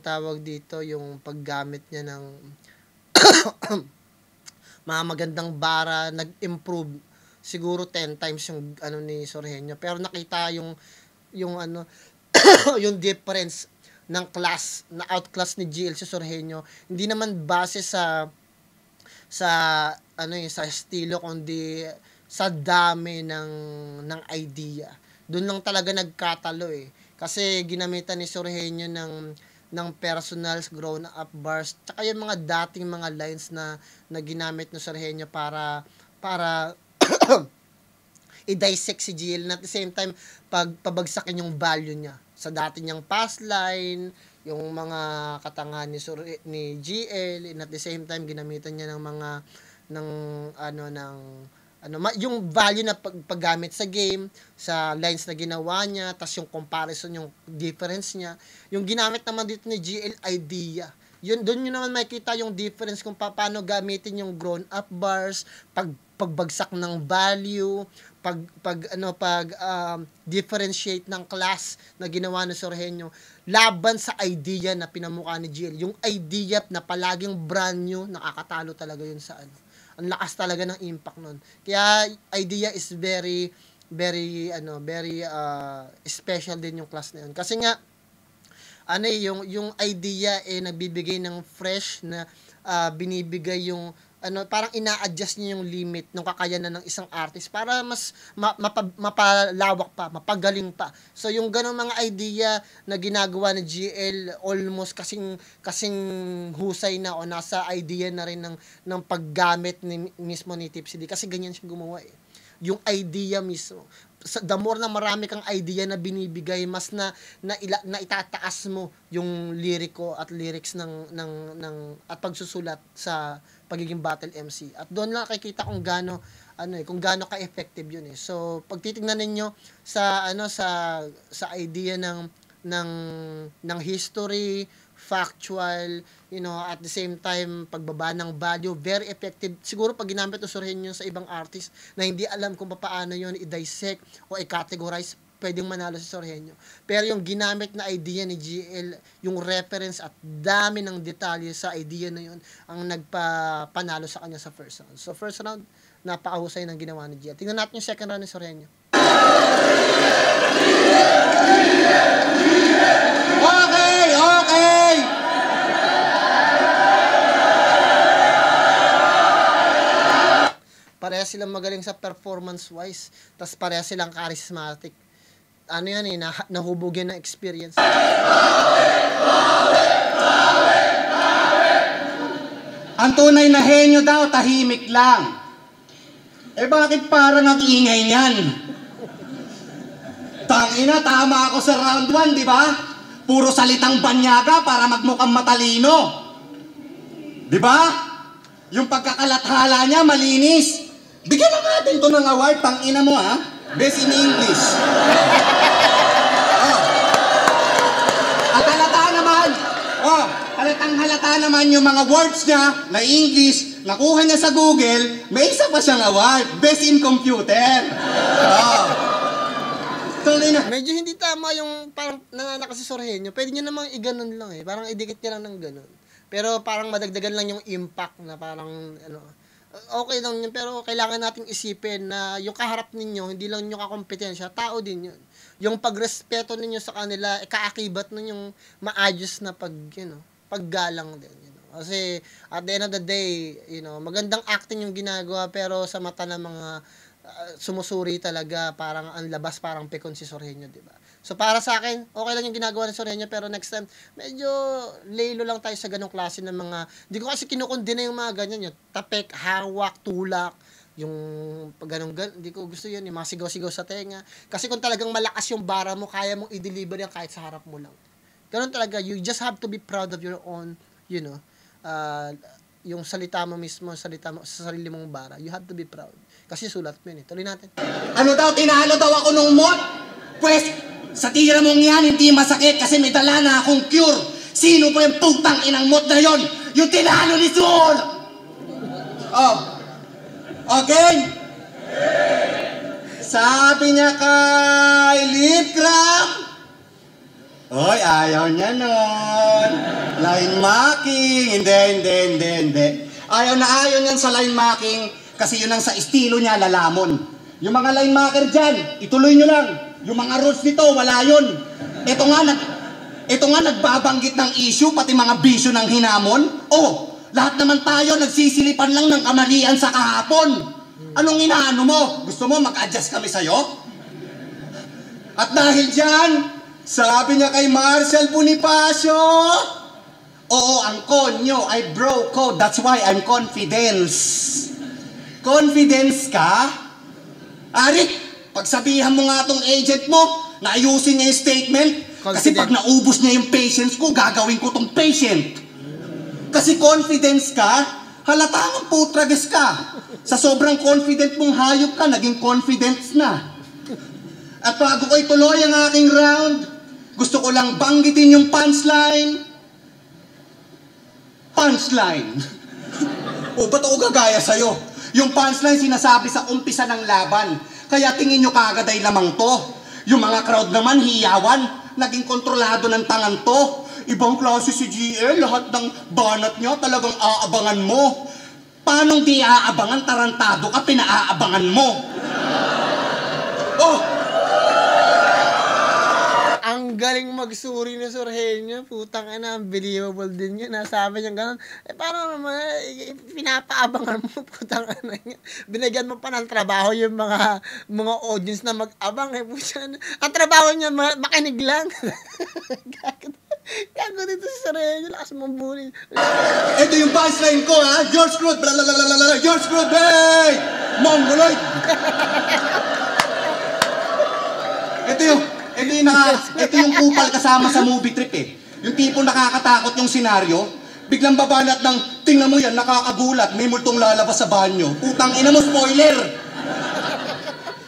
tawag dito, yung paggamit niya ng mga magandang bara, nag-improve siguro 10 times yung ni Sorhenyo. Pero nakita yung yung difference ng class, na outclass ni GL si Sorhenyo. Hindi naman base sa estilo, kundi sa dami ng idea. Doon lang talaga nagkatalo eh. Kasi ginamitan ni Sorhenyo ng personals, grown up bars, tsaka yung mga dating mga lines na ginamit ng Sorhenyo para i-dissect si GL, and at the same time pabagsakin yung value niya sa dati niyang past line, yung mga katangahan ni GL, and at the same time ginamitan niya ng mga yung value na paggamit sa game, sa lines na ginawa niya, tas yung comparison, yung difference niya. Yung ginamit naman dito ni GL, idea. Doon nyo naman makikita yung difference kung paano gamitin yung grown up bars, pagbagsak ng value, differentiate ng class na ginawa ni Sorhenyo laban sa idea na pinamukha ni GL. Yung idea na palaging brand new, nakakatalo talaga yun sa ang lakas talaga ng impact nun. Kaya idea is very special din yung class na yun. Kasi nga yung idea nagbibigay ng fresh na binibigay yung parang ina-adjust niya yung limit ng kakayanan ng isang artist para mas mapalawak pa, mapagaling pa. So yung ganung mga idea na ginagawa ni GL almost kasing husay na o nasa idea na rin ng paggamit mismo ni Tipsy D, kasi ganyan siya gumawa yung idea mismo. The more na marami kang idea na binibigay, mas na itataas mo yung liriko at lyrics at pagsusulat sa pagiging battle MC. At doon lang nakikita kung gaano ka-effective yun . So pag titingnan ninyo sa idea ng history, factual, at the same time pagbaba ng value, very effective. Siguro pag ginamit o Sorhenyo sa ibang artist na hindi alam kung paano yun i-dissect o i-categorize, pwedeng manalo si Sorhenyo. Pero yung ginamit na idea ni GL, yung reference at dami ng detalye sa idea na yun, ang nagpapanalo sa kanya sa first round. So first round, napakahusay ng ginawa ni GL. Tingnan natin yung second round ni Sorhenyo. Okay! Pareha silang magaling sa performance-wise, tas pareha silang charismatic. Nahubog yan ng experience. Ang tunay na henyo daw, tahimik lang. Bakit parang ang ingay niyan? Tangina, tama ako sa round 1, di ba? Puro salitang banyaga para magmukhang matalino. Di ba? Yung pagkakalathala niya, malinis. Bigyan na natin to ng award, tangina mo Best in English. At halata naman yung mga words niya na English, nakuha niya sa Google, may isa pa siyang award, Best in Computer. Medyo hindi tama yung parang nananaka si Sorhenyo. Pwede niya namang iganon lang Parang idikit niya lang ng ganon. Pero parang madagdagan lang yung impact na parang okay lang yun, pero kailangan nating isipin na yung kaharap ninyo, hindi lang yung kakompetensya, tao din yun. Yung pagrespeto ninyo sa kanila, kaakibat nun yung maayos na paggalang din. Kasi at the end of the day, magandang acting yung ginagawa, pero sa mata ng mga sumusuri talaga, parang ang labas, parang pekon si Sorhenyo, di ba? So para sa akin, okay lang yung ginagawa ni Sorhenyo, pero next time, medyo laylo lang tayo sa ganong klase ng mga, hindi ko kasi kinukundina yung mga ganyan, yung tapek, hawak, tulak, yung ganong, hindi ko gusto yun, yung mga sigaw-sigaw sa tenga. Kasi kung talagang malakas yung bara mo, kaya mong i-deliver yan kahit sa harap mo lang. Ganon talaga, you just have to be proud of your own, yung salita mo mismo, sa sarili mong bara. You have to be proud. Kasi sulat mo yun Tuloy natin. Ano daw, tinalo daw ako nung mod? Pwes, sa tira mong yan, hindi masakit kasi may dala na akong cure. Sino pa yung putang inang mod na yon? Yung tinalo ni Sol! Okay? Sabi niya kay Lipgram, oy, ayaw niya nun. Line marking. Hindi. Ayaw niyan sa line marking kasi yun ang sa estilo niya, lalamon. Yung mga line marker dyan, ituloy nyo lang. Yung mga rules nito, wala yun. Ito nga nagbabanggit ng issue, pati mga bisyo ng hinamon. Lahat naman tayo nagsisilipan lang ng kamalian sa kahapon. Anong inaano mo? Gusto mo mag-adjust kami sa'yo? At dahil dyan, Sabi niya kay Marcel Bonifacio, oo, ang konyo ay bro code. That's why I'm confidence. Confidence ka? Ari, pagsabihan mo nga tong agent mo na ayusin niya yung statement. Kasi pag naubos niya yung patience ko, gagawin ko tong patient. Kasi confidence ka, halatang putrages ka. Sa sobrang confident mong hayop ka, naging confidence na. At bago ko ituloy ang aking round, gusto ko lang banggitin yung punchline. Punchline. O, ba't ako gagaya sa'yo? Yung punchline sinasabi sa umpisa ng laban. Kaya tingin nyo kagad ay lamang to. Yung mga crowd naman, hiyawan. Naging kontrolado ng tangan to. Ibang klase si GL, lahat ng banat niya talagang aabangan mo. Paano di aabangan, tarantado ka, pinaaabangan mo? Oh! Ang galing magsuri ni Sorhenyo. Putang ina, unbelievable din yun. Nasabi niya gano'n. Paano naman, pinapaabangan mo, putang ina niya. Binigyan mo pa ng trabaho yung mga audience na mag-abang. Ang trabaho niya, makinig lang. Gago dito si Sorhenyo. Lakas mong bully. Ito yung punchline ko, ha? You're screwed, blablabla, you're screwed, hey! Mongoloid! Ito yung kupal kasama sa movie trip eh. Yung tipong nakakatakot yung senaryo, biglang babanat ng, tingnan mo yan, nakakagulat, may multong lalabas sa banyo. Putang ina mo, spoiler!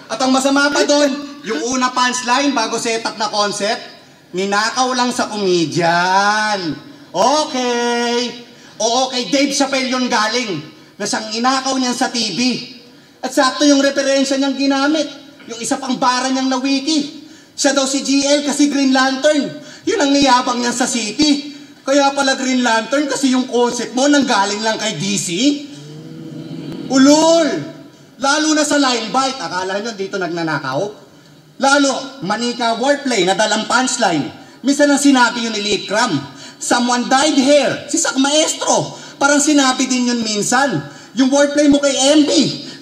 At ang masama pa doon, yung una punchline bago setup na concept, ninakaw lang sa comedian. Okay. Oo, kay Dave Chappelle yun galing, na siyang inakaw niyan sa TV. At sakto yung referensya niyang ginamit, yung isa pang bara niyang na wiki. Siya daw si GL kasi Green Lantern. Yun ang niyabang niya sa city. Kaya pala Green Lantern kasi yung concept mo nanggaling lang kay DC. Ulol! Lalo na sa line bite. Akala nyo dito nagnanakaw? Lalo, manika wordplay na dalang punchline. Minsan ang sinabi yun ni Lip Cram. Someone died here. Si Sak Maestro. Parang sinabi din yun minsan. Yung wordplay mo kay MB,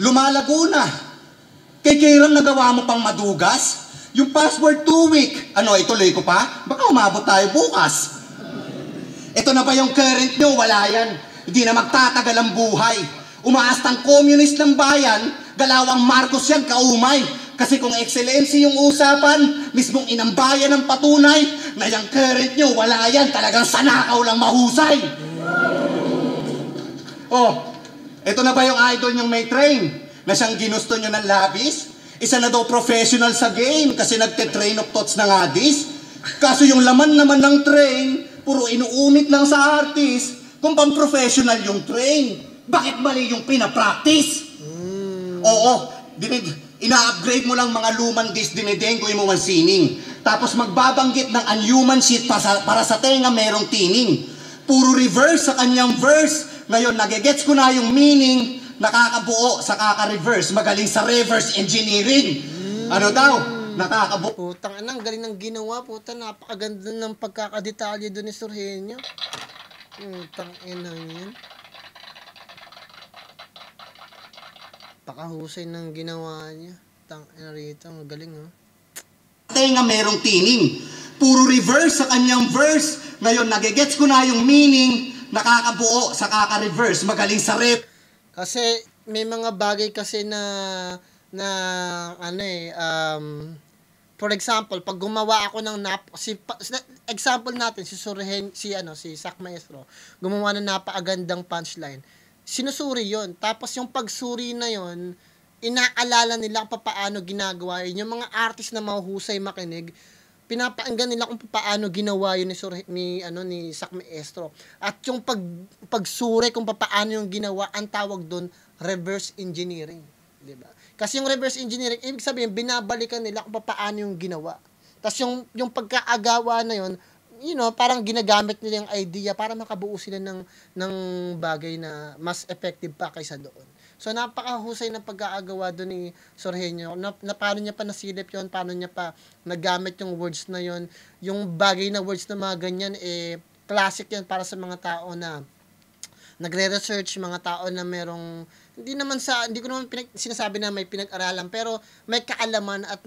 lumalago na. Kay Kieran nagawa mo pang madugas. Yung password 2 week. Ano, ituloy ko pa? Baka umabot tayo bukas. Ito na ba yung current nyo? Wala yan. Hindi na magtatagal ang buhay. Umaastang communist ng bayan, galawang Marcos yan, kaumay. Kasi kung excellency yung usapan, mismong inambayan ng patunay, na yung current nyo, wala yan. Talagang sanakaw lang mahusay. Oh, ito na ba yung idol nyong may train? Na siyang ginusto nyo ng labis? Isa na daw professional sa game kasi nagte-train of thoughts ng adis. Kaso yung laman naman ng train, puro inuunit lang sa artist kung pang-professional yung train. Bakit mali yung pinapractice? Oo, ina-upgrade mo lang mga lumang disc, dinedenggoy mo ang sining. Tapos magbabanggit ng unhuman shit para sa tenga merong tining. Puro reverse sa kanyang verse. Ngayon, nagigets ko na yung meaning. Nakakabuo sa kaka-reverse, magaling sa reverse engineering. Ano daw? Nakakabuo. Putang ina, ang galing ng ginawa. Putang, napakaganda ng pagkakadetalye doon ni Sorhenyo. Putang ina yan. Pakahusay ng ginawa niya. Putang ina rito, ang galing oh. Tenga merong tining. Puro reverse sa kanyang verse. Ngayon, nagigets ko na yung meaning. Nakakabuo sa kaka-reverse, magaling sa reverse. Kasi may mga bagay kasi na for example, pag gumawa ako ng example natin si si Sak Maestro, gumawa ng napakagandang punchline. Sinusuri 'yon. Tapos yung pagsuri na 'yon, inaalala nila kung paano ginagawa yun. Yung mga artist na mahuhusay makinig, pinapakinggan nila kung paano ginawa yun ni Sak Maestro. At yung pagsuri kung paano yung ginawa, ang tawag doon reverse engineering, 'di ba? Kasi yung reverse engineering, ibig sabihin binabalikan nila kung paano yung ginawa. Tapos yung pagkaagawa na yun, parang ginagamit nila yung idea para makabuo sila ng bagay na mas effective pa kaysa doon. So, napakahusay ng pagkaagawa doon ni Sorhenyo. Na paano niya pa nasilip yun, paano niya pa nagamit yung words na yun. Yung bagay na words na mga ganyan, classic yan para sa mga tao na nagre-research, mga tao na merong hindi ko naman sinasabi na may pinag-aralan, pero may kaalaman at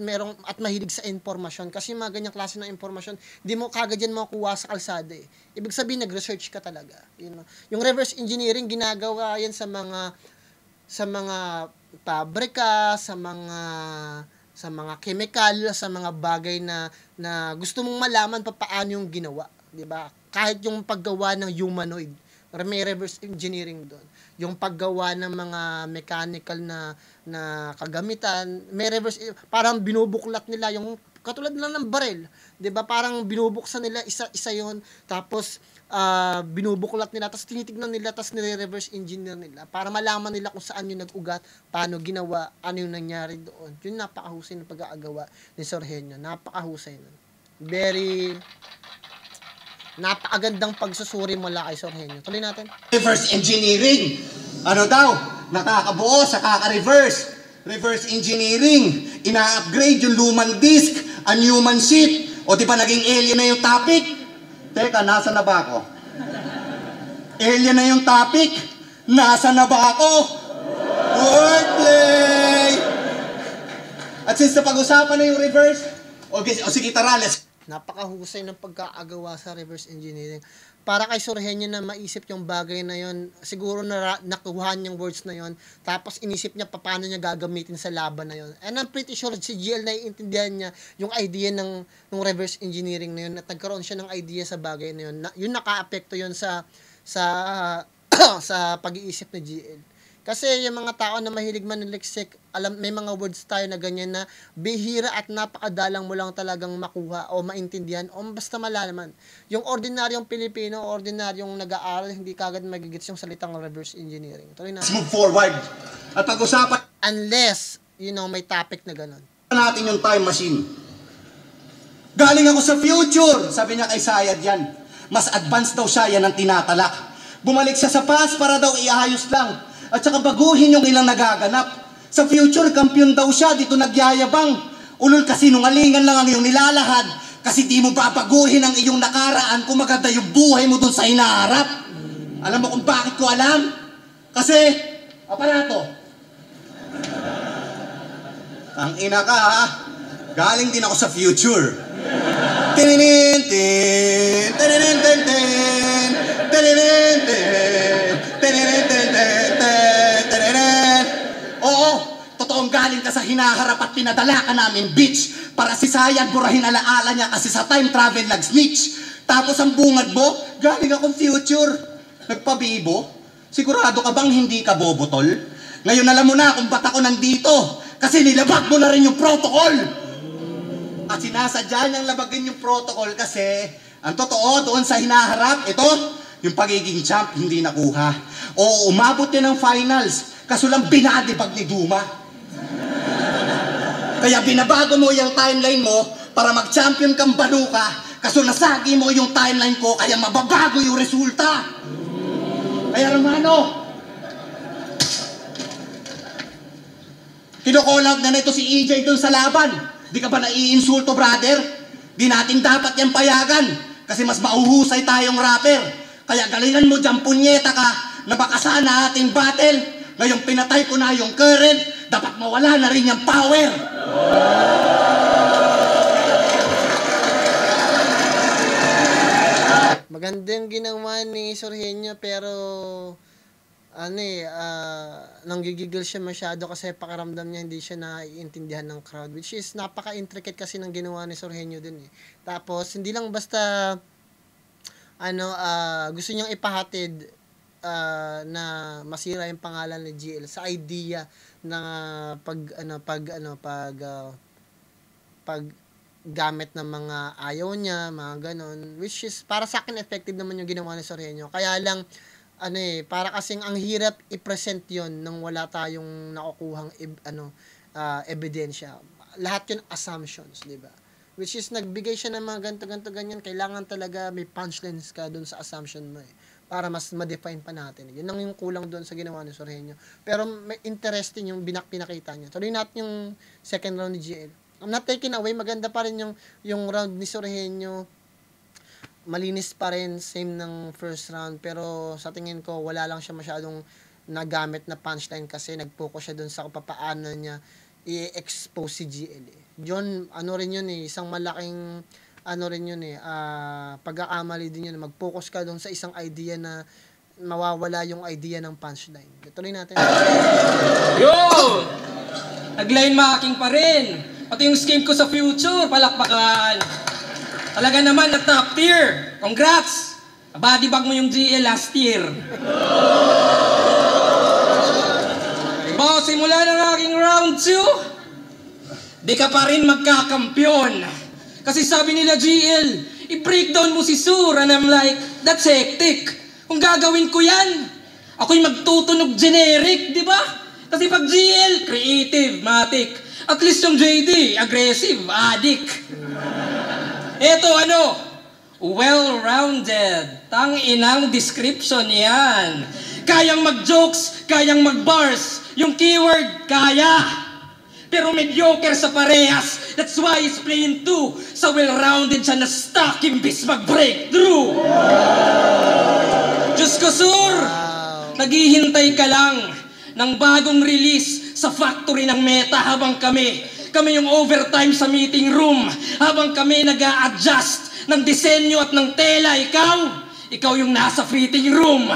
mahilig sa informasyon. Kasi yung mga ganyang klase ng informasyon, hindi mo kagad yan makukuha sa kalsada eh. Ibig sabihin, nag-research ka talaga. Yung reverse engineering, ginagawa yan sa mga pabrika, sa mga chemical, sa mga bagay na gusto mong malaman paano yung ginawa, 'di ba? Kahit yung paggawa ng humanoid, may reverse engineering doon. Yung paggawa ng mga mechanical na kagamitan, may reverse, parang binubuklat nila yung katulad lang ng baril, 'di ba? Parang binubuksan nila isa-isa 'yon, tapos binubuklat nila, tapos tinitignan nila, tapos nire-reverse engineer nila para malaman nila kung saan yung nag-ugat, paano ginawa, ano yung nangyari doon. Yun, napakahusay ng pag-aagawa ni Sir Henyo. Napakahusay nun. Napakagandang pagsusuri mula kay Sir Henyo. Tuloy natin. Reverse engineering. Ano daw? Nakakabuo sa kaka-reverse. Reverse engineering. Ina-upgrade yung lumang disk, unhuman sheet. O di ba naging alien na yung topic? Teka, nasa na ba ako? Alien na yung topic? Nasa na ba ako? Wordplay! At since napag-usapan na yung reverse, o sige, tara, let's... Napakahusay ng pagkaagawa sa reverse engineering. Para kay Sir Henyo na maisip yung bagay na yon, siguro nakuha yung words na yon, tapos inisip niya paano niya gagamitin sa laban na yon. And I'm pretty sure si GL naiintindihan niya yung idea ng reverse engineering na yon, at nagkaroon siya ng idea sa bagay na yon. Yun naka-apekto yon sa sa pag-iisip ni GL. Kasi yung mga tao na mahilig maniliksik, may mga words tayo na ganyan na bihira at napakadalang mo lang talagang makuha o maintindihan o basta malalaman. Yung ordinaryong Pilipino, ordinaryong nag-aaral, hindi kagad magigits yung salitang reverse engineering. Tuloy na. Let's move forward. At pag-usapan Unless, may topic na gano'n. natin yung time machine. Galing ako sa future, sabi niya kay Sayad yan. Mas advanced daw siya, yan ang tinatalak. Bumalik siya sa past para daw iayos lang. At saka baguhin yung ilang nagaganap. Sa future, kampiyon daw siya, dito nagyayabang. Ulol kasi nungalingan lang ang iyong nilalahad. Kasi di mo babaguhin ang iyong nakaraan kung maganda yung buhay mo dun sa hinaharap. Alam mo kung bakit ko alam? Kasi, aparato. Ang ina ka ha, galing din ako sa future. Tininin, tin, tininin, tin, tin, tininin, tin, tininin, tin, tin, tin. Oo, totoong galing ka sa hinaharap at pinadala ka namin, bitch. Para si Sayad burahin alaala niya kasi sa time travel nag-snitch. Tapos ang bungad mo, galing akong future. Nagpabibo? Sigurado ka bang hindi ka bobotol? Ngayon alam mo na kung ba't ako nandito. Kasi nilabag mo na rin yung protocol. At sinasadya niyang labagin yung protocol kasi ang totoo doon sa hinaharap, ito, yung pagiging champ hindi nakuha. O umabot yan ng finals, kaso lang binadibag ni Duma. Kaya binabago mo yung timeline mo para mag-champion kang baluka, kaso nasagi mo yung timeline ko, kaya mababago yung resulta. Kaya Romano, kino-call out na nito si EJ dun sa laban. Di ka ba naiinsulto, brother? Di natin dapat yan payagan. Kasi mas mauhusay tayong rapper. Kaya galingan mo dyan, punyeta ka, na baka sana ating battle. Ngayong pinatay ko na yung current, dapat mawala na rin yung power. Magandang ginawa ni Sir Henyo, pero nanggigigil siya masyado kasi pakiramdam niya hindi siya naiintindihan ng crowd, which is napaka-intricate kasi ng ginawa ni Sir Henyo dun eh. Tapos hindi lang basta gusto niyang ipahatid na masira yung pangalan ni GL sa idea na pag gamit ng mga ayaw niya, mga ganon, which is para sa akin effective naman yung ginawa ni Sir Henyo. Kaya lang para kasing ang hirap i-present yon nang wala tayong nakukuhang ebidensya. Lahat yun assumptions, di ba? Which is nagbigay siya ng mga ganto ganyan, kailangan talaga may punchlines ka doon sa assumption mo para mas ma-define pa natin. Yun lang yung kulang doon sa ginawa ni Sir Henyo. Pero may interesting yung pinakita niya. Tuloy natin yung second round ni GL. I'm not taking away, maganda pa rin yung round ni Sir Henyo. Malinis pa rin, same ng first round, pero sa tingin ko wala lang siya masyadong nagamit na punchline kasi nag-focus siya dun sa kung paano niya i-expose si GL. Yun, ano rin yun isang malaking pagkakamali din yun. Mag-focus ka dun sa isang idea na mawawala yung idea ng punchline. Tuloy natin. Yo! Nag-line marking pa rin. Pati yung scheme ko sa future, palakpakan. Talaga naman, na-top tier. Congrats! Body bag mo yung GL last year. Simula ng aking round 2, di ka pa rin magkakampyon. Kasi sabi nila GL, i-breakdown mo si Sur. And I'm like, that's hectic. Kung gagawin ko yan, ako'y magtutunog generic, di ba? Kasi pag GL, creative, matic. At least yung JD, aggressive, addict. Eto well-rounded. Tang-inang description yan. Kayang mag-jokes, kayang mag-bars. Yung keyword, kaya. Pero mediocre sa parehas. That's why he's playing 2. Sa well-rounded siya na stuck imbis mag-breakthrough. Diyos ko, Sur! Naghihintay ka lang ng bagong release sa factory ng Meta habang kami yung overtime sa meeting room. Habang kami nag-a-adjust ng disenyo at ng tela, ikaw yung nasa fitting room.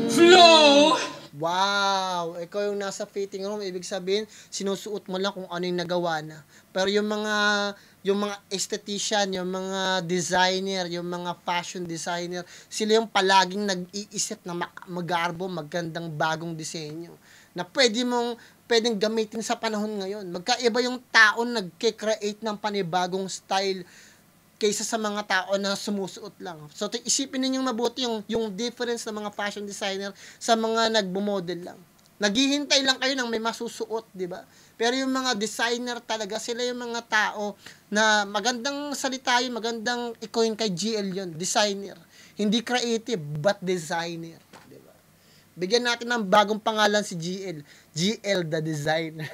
Flow! Wow! Ikaw yung nasa fitting room, ibig sabihin, sinusuot mo lang kung ano yung nagawa na. Pero yung mga esthetician, yung mga designer, yung mga fashion designer, sila yung palaging nag-iisip na magarbo, magandang bagong disenyo. Na pwedeng gamitin sa panahon ngayon. Magkaiba yung tao nagke-create ng panibagong style kaysa sa mga tao na sumusuot lang. So, isipin ninyong mabuti yung difference ng mga fashion designer sa mga nagbo-model lang. Naghihintay lang kayo ng may masusuot, di ba? Pero yung mga designer talaga, sila yung mga tao na magandang salita yun, magandang i-coin kay GL yun, designer. Hindi creative, but designer. Di ba? Bigyan natin ng bagong pangalan si GL. GL the Designer.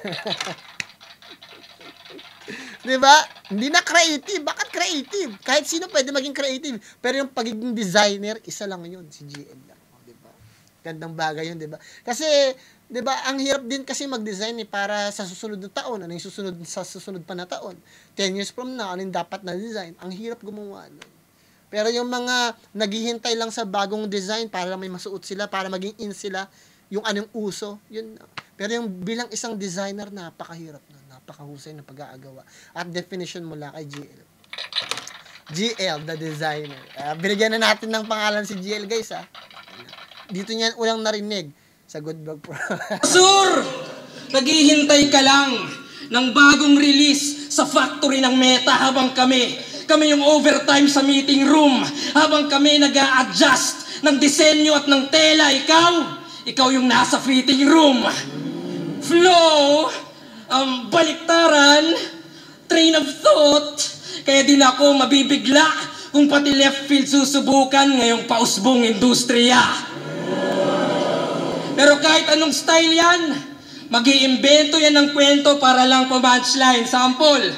Diba? Hindi na creative. Bakit creative? Kahit sino pwede maging creative. Pero yung pagiging designer, isa lang yun, si GL lang. Diba? Gandang bagay yun, diba? Kasi, diba, ang hirap din kasi mag-design para sa susunod na taon. Ano yung sa susunod pa na taon? 10 years from now, ano yung dapat na design? Ang hirap gumawa nun. Pero yung mga naghihintay lang sa bagong design para may masuot sila, para maging in sila, yung anong uso, yun. Pero yung bilang isang designer, napakahirap na. Napakahusay na pag-aagawa. At definition mula kay GL. GL, the designer. Binigyan na natin ng pangalan si GL, guys, ha. Dito niyan ulang narinig sa Good Vlog Pro. Sur! Naghihintay ka lang ng bagong release sa factory ng Meta habang kami yung overtime sa meeting room. Habang kami nag-a-adjust ng disenyo at ng tela, ikaw yung nasa fitting room. Flow! Baliktaran, train of thought, kaya din ako mabibigla kung pati left field susubukan ngayong pausbong industriya. Pero kahit anong style yan, mag-iimbento yan ng kwento para lang pa-punchline. Sample,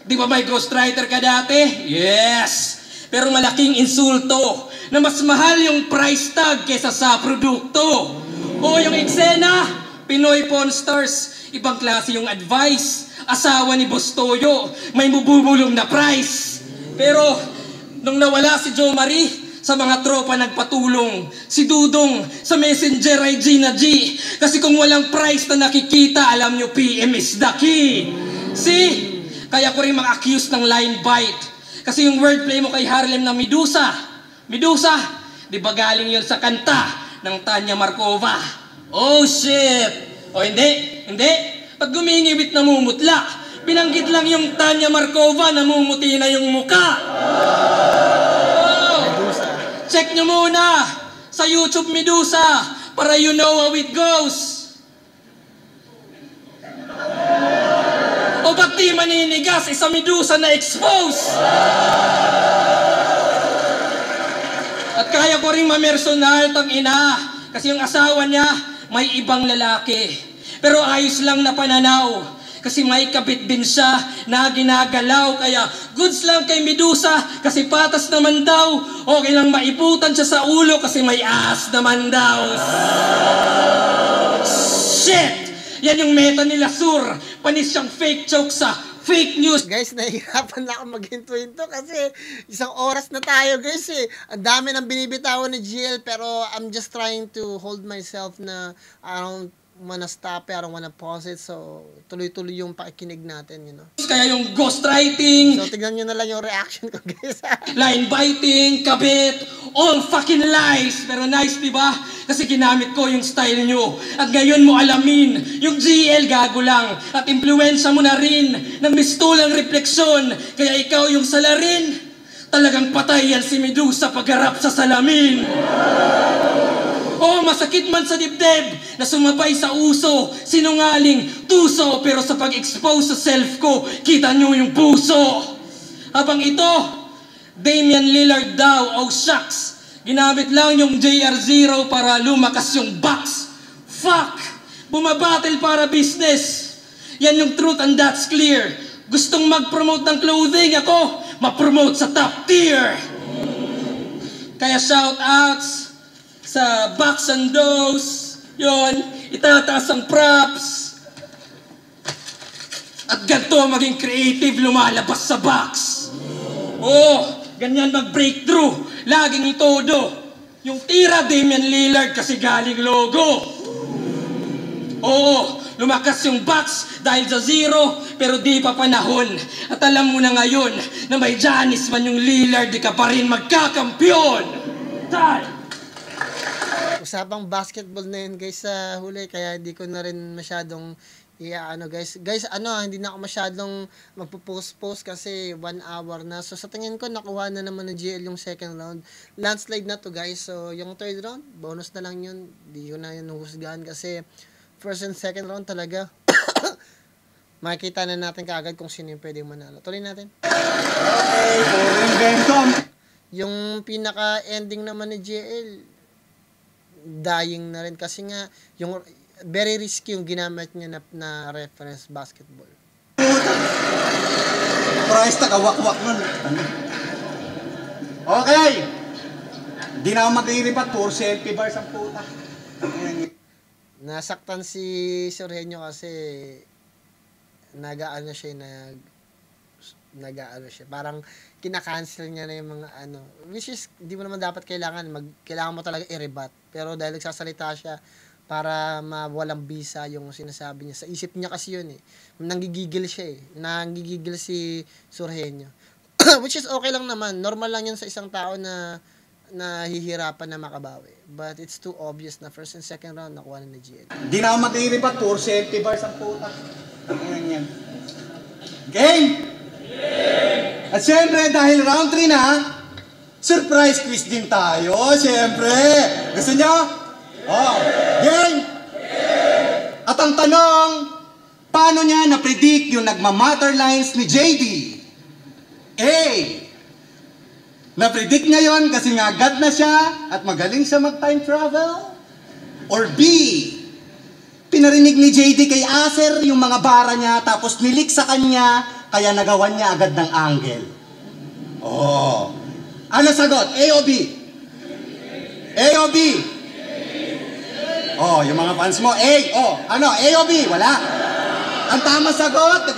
di ba may ghostwriter ka dati? Yes! Pero malaking insulto na mas mahal yung price tag kesa sa produkto. O yung eksena, Pinoy Pawn Stars, ibang klase yung advice. Asawa ni Boss Toyo, may bubulong na price. Pero, nung nawala si Jo Marie, sa mga tropa nagpatulong. Si Dudong, sa Messenger ay Gina G. Kasi kung walang price na nakikita, alam nyo, PM is the key. See? Kaya ko rin mag-accuse ng line bite. Kasi yung wordplay mo kay Harlem na Medusa. Medusa, di ba galing yun sa kanta ng Tanya Markova? Oh shit! O hindi. Pag gumingiwit namumutla, binanggit lang yung Tanya Markova, namumuti na yung muka. Oh, check nyo muna sa YouTube Medusa para you know how it goes. O ba't di maninigas isa Medusa na expose? At kaya ko rin mamersonal tang ina kasi yung asawa niya may ibang lalaki. Pero ayos lang na pananaw. kasi may kabit din siya na ginagalaw. Kaya goods lang kay Medusa kasi patas naman daw. Okay lang maiputan siya sa ulo kasi may ass naman daw. Shit! Yan yung meta nila, Sur. Panis siyang fake joke sa fake news. Guys, nahihirapan na ako maghinto-hinto kasi isang oras na tayo, guys eh. Ang dami ng binibitawan ni GL pero I'm just trying to hold myself na I don't wanna stop it, I don't wanna pause it. So, tuloy-tuloy yung pakikinig natin, you know. Kaya yung ghostwriting, So, tignan nyo na lang yung reaction ko, guys. line biting, kabit, all fucking lies. Pero nice, di ba? Kasi ginamit ko yung style nyo. At ngayon mo alamin, yung GL gago lang. At impluensya mo na rin ng mistulang refleksyon. Kaya ikaw yung salarin. Talagang patay yan si Medusa pagharap sa salamin. Oh, masakit man sa dibdib na sumabay sa uso, sinungaling, tuso, pero sa pag-expose sa self ko, kita nyo yung puso. Habang ito, Damian Lillard daw, oh shucks, ginamit lang yung JR0 para lumakas yung box. Fuck! Bumabattle para business. Yan yung truth and that's clear. Gustong mag-promote ng clothing, ako, ma-promote sa top tier. Kaya shoutouts sa Box and Dose, yon, itataas ang props. At ganito maging creative, lumalabas sa box. Oh, ganyan mag-breakthrough, laging todo. Yung tira, Damian Lillard kasi galing logo. Oo, lumakas yung box dahil sa zero, pero di pa panahon. At alam mo na ngayon na may Giannis man yung Lillard, di ka pa rin magkakampyon. Time! Usapang basketball na yun, guys, sa huli. Kaya hindi ko na rin masyadong guys. Guys, hindi na ako masyadong magpo-post kasi 1 hour na. So, sa tingin ko, nakuha na naman ng GL yung second round. Landslide na to, guys. So, yung third round, bonus na lang yun. Hindi ko na yun husgahan kasi first and second round talaga. Makikita na natin kaagad kung sino yung pwedeng manalo. Tuloy natin. Okay, for Benton. Yung pinaka-ending naman ni GL, dying na rin kasi nga yung very risky yung ginamit niya na reference basketball. Price na kawak-wak nun. Okay. Di na ako mag-iripat. Puro selfie bars ang puta. Nasaktan si Sorhenyo kasi nag-aano siya, parang kinakancel niya na yung mga which is hindi mo naman dapat kailangan mo talaga i-rebat, pero dahil nagsasalita siya para mawalang bisa yung sinasabi niya sa isip niya kasi yun nanggigigil siya nanggigigil si Sorhenyo. Which is okay lang naman, normal lang yun sa isang tao na nahihirapan na makabawi, but it's too obvious na first and second round nakuha na ni GL. Di na ako mag-iripat. Puro selfie bars ang puta. Game! At syempre, dahil round 3 na, surprise quiz din tayo, syempre. Gusto nyo? Oh, game! At ang tanong, paano niya na-predict yung nagmamatter lines ni JD? A. Na-predict niya yon kasi nga God na siya at magaling siya mag-time travel? Or B. Pinarinig ni JD kay Acer yung mga bara niya tapos nilik sa kanya kaya nagawan niya agad ng angle. Oh. Ano sagot? A o B? A o B? Oh, yung mga fans mo, A. Oh, ano? A o B? Wala. Ang tama sagot,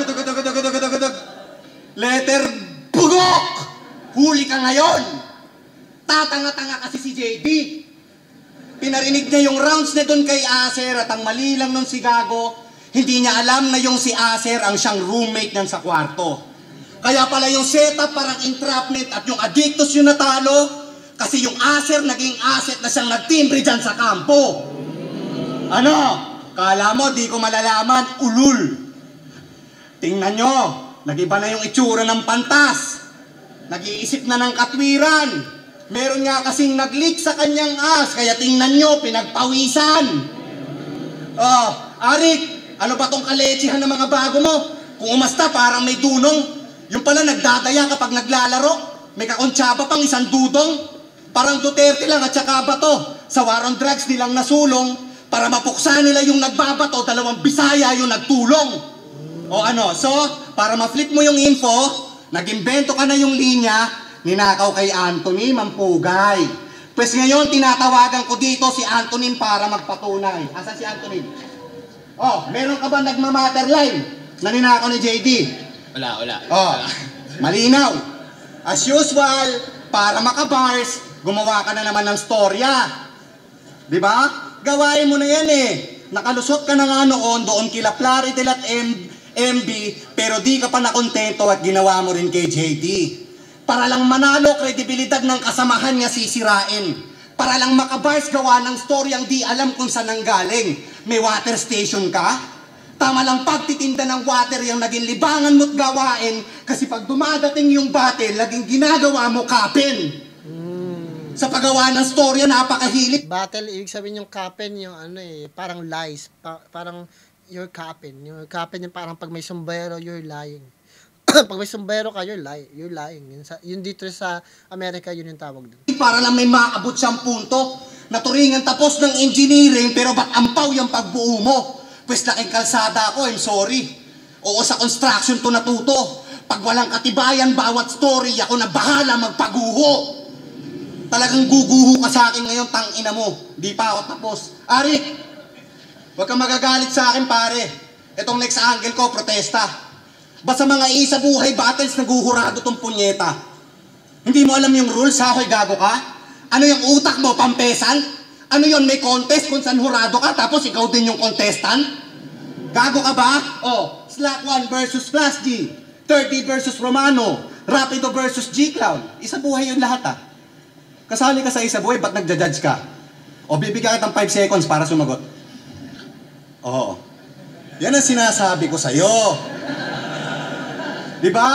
letter bugok! Huli ka ngayon! Tatanga-tanga kasi si JD. Pinarinig niya yung rounds na doon kay Acer at ang mali lang nun si Gago, hindi niya alam na yung si Acer ang siyang roommate niyan sa kwarto. Kaya pala yung setup parang entrapment at yung Addictus yung natalo kasi yung Acer naging asset na siyang nagtimbre dyan sa kampo. Ano? Kala mo di ko malalaman? Ulul. Tingnan nyo, nag-iba na yung itsura ng pantas. Nag-iisip na ng katwiran. Meron nga kasing nag-leak sa kanyang as, kaya tingnan nyo, pinagpawisan. Oh, Arik, ano ba tong kaletsihan ng mga bago mo? Kung umasta, parang may dunong. Yung pala nagdadaya kapag naglalaro. May kakontsaba pang isang dudong. Parang Duterte lang at saka bato. Sa war on drugs nilang nasulong. Para mapuksa nila yung nagbabato, 2 Bisaya yung nagtulong. O ano, so, para ma-flip mo yung info, nag-imbento ka na yung linya, ninakaw kay Anthony Mampugay. Pues ngayon, tinatawagan ko dito si Anthony para magpatunay. Asa si Anthony? Oh, meron ka ba nagmamatter line na ninakaw ni JD? Wala. Oh, malinaw. As usual, para makabars, gumawa ka na naman ng storya. Diba? Gawain mo na yan eh. Nakalusot ka na nga noon doon kila Claridel at MB, pero di ka pa nakontento at ginawa mo rin kay JD. Para lang manalo, kredibilidad ng kasamahan niya sisirain. Para lang makabars, gawa ng story ang di alam kung saan nanggaling. May water station ka? Tama lang pagtitinda ng water yung naging libangan mo't gawain, kasi pag dumadating yung battle, laging ginagawa mo kapin. Sa paggawa ng storya, napakahilig. Battle, ibig sabihin yung kapin, yung ano eh, parang lies. Parang you're kapin. Yung kapin yung parang pag may sombrero, you're lying. Pag may sombrero ka, you're lying. Yun dito sa Amerika, yun yung tawag doon. Para lang may maabot siyang punto. Naturingan tapos ng engineering, pero ba't ampaw yung pagbuo mo? Pues laking kalsada ako, I'm sorry. Oo, sa construction to natuto. Pag walang katibayan bawat story, ako na bahala magpaguho. Talagang guguho ka sa akin ngayon, tangina mo. Di pa ako tapos. Ari, huwag kang magagalit sa akin, pare. Itong next angle ko, protesta. Basta mga isa buhay battles, naguhurado tong punyeta. Hindi mo alam yung rules, ha? Hoy, gago ka? Ano yung utak mo, pampesan? Ano yon, may contest kung saan hurado ka, tapos ikaw din yung contestant? Gago ka ba? Oh, Slack 1 versus Class G. 30 versus Romano. Rapido versus G-Cloud. Isa buhay yung lahat, ha? Kasali ka sa isa buhay, ba't nagja-judge ka? O bibigyan kitang 5 seconds para sumagot. Oo. Yan ang sinasabi ko sa'yo. Diba?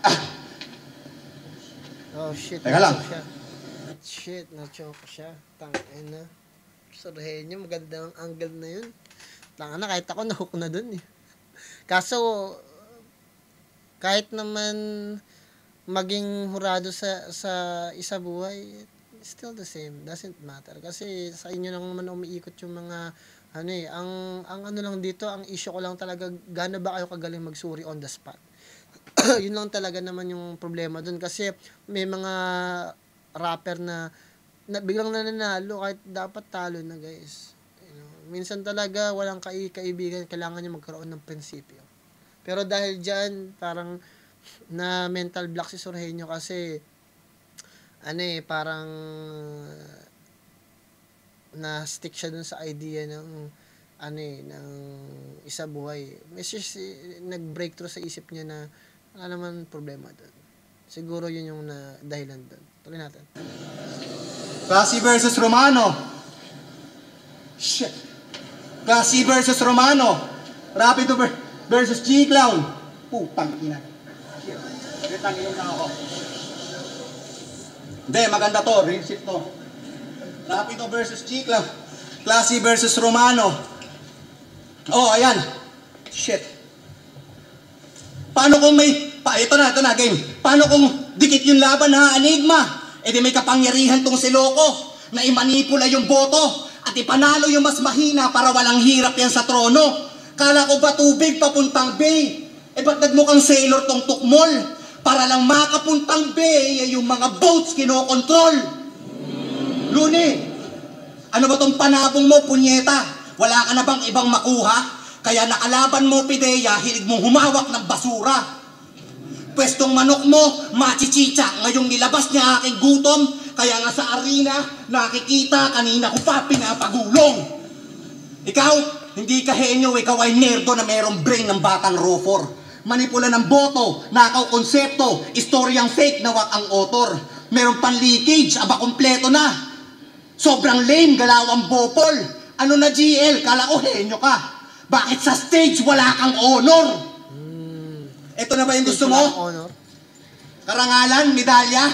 Ah. Oh shit, Teka lang. Shit, na-choke siya. Tangina. Sorhenyo, maganda ang angle na yun. Tangina, kahit ako nahook na dun eh. Kaso, kahit naman maging hurado sa isa buhay, still the same, doesn't matter. Kasi sa inyo lang naman umiikot yung mga ano eh, ang ano lang dito, ang issue ko lang talaga, gaano ba kayo kagaling magsuri on the spot. Yun lang talaga naman yung problema dun, kasi may mga rapper na biglang nananalo kahit dapat talo na, guys. You know, minsan talaga walang kaibigan, kailangan nyo magkaroon ng prinsipyo. Pero dahil dyan, parang na mental block si Sorhenyo kasi ano eh, parang na-stick siya dun sa idea ng ano eh, ng isa buhay. May nag-breakthrough sa isip niya na wala naman problema dun. Siguro yun yung dahilan dun. Tuloy natin. Classy versus Romano. Shit. Classy versus Romano. Rapido versus G-Clown. Putang ina. Shit. Tangilong na ako. Hindi, maganda to. Real shit to. Rapido versus G-Clown. Classy versus Romano. Oh, ayan. Shit. Paano kung may... ito na, game. Paano kung dikit yung laban, ha, Enigma? E di may kapangyarihan tong si Loco na imanipula yung boto at ipanalo yung mas mahina para walang hirap yan sa trono. Kala ko ba tubig papuntang bay? Eh ba't nagmukhang sailor tong tukmol? Para lang makapuntang bay, yung mga boats kinokontrol. Luni, ano ba tong panabong mo, punyeta? Wala ka na bang ibang makuha? Kaya nakalaban mo, Pidea, hilig mong humawak ng basura. Pwestong manok mo, machichicha. Ngayong nilabas niya aking gutom, kaya nga sa arena, nakikita kanina ko pa pinapagulong. Ikaw, hindi ka henyo, ikaw ay nerdo na merong brain ng batang rofor. Manipula ng boto, nakaw konsepto, istoryang fake na wak ang author. Meron pang leakage, aba kompleto na. Sobrang lame, galawang bopol. Ano na GL, kala ko henyo ka. Bakit sa stage wala kang honor? Ito na ba yung gusto mo? Karangalan, medalya?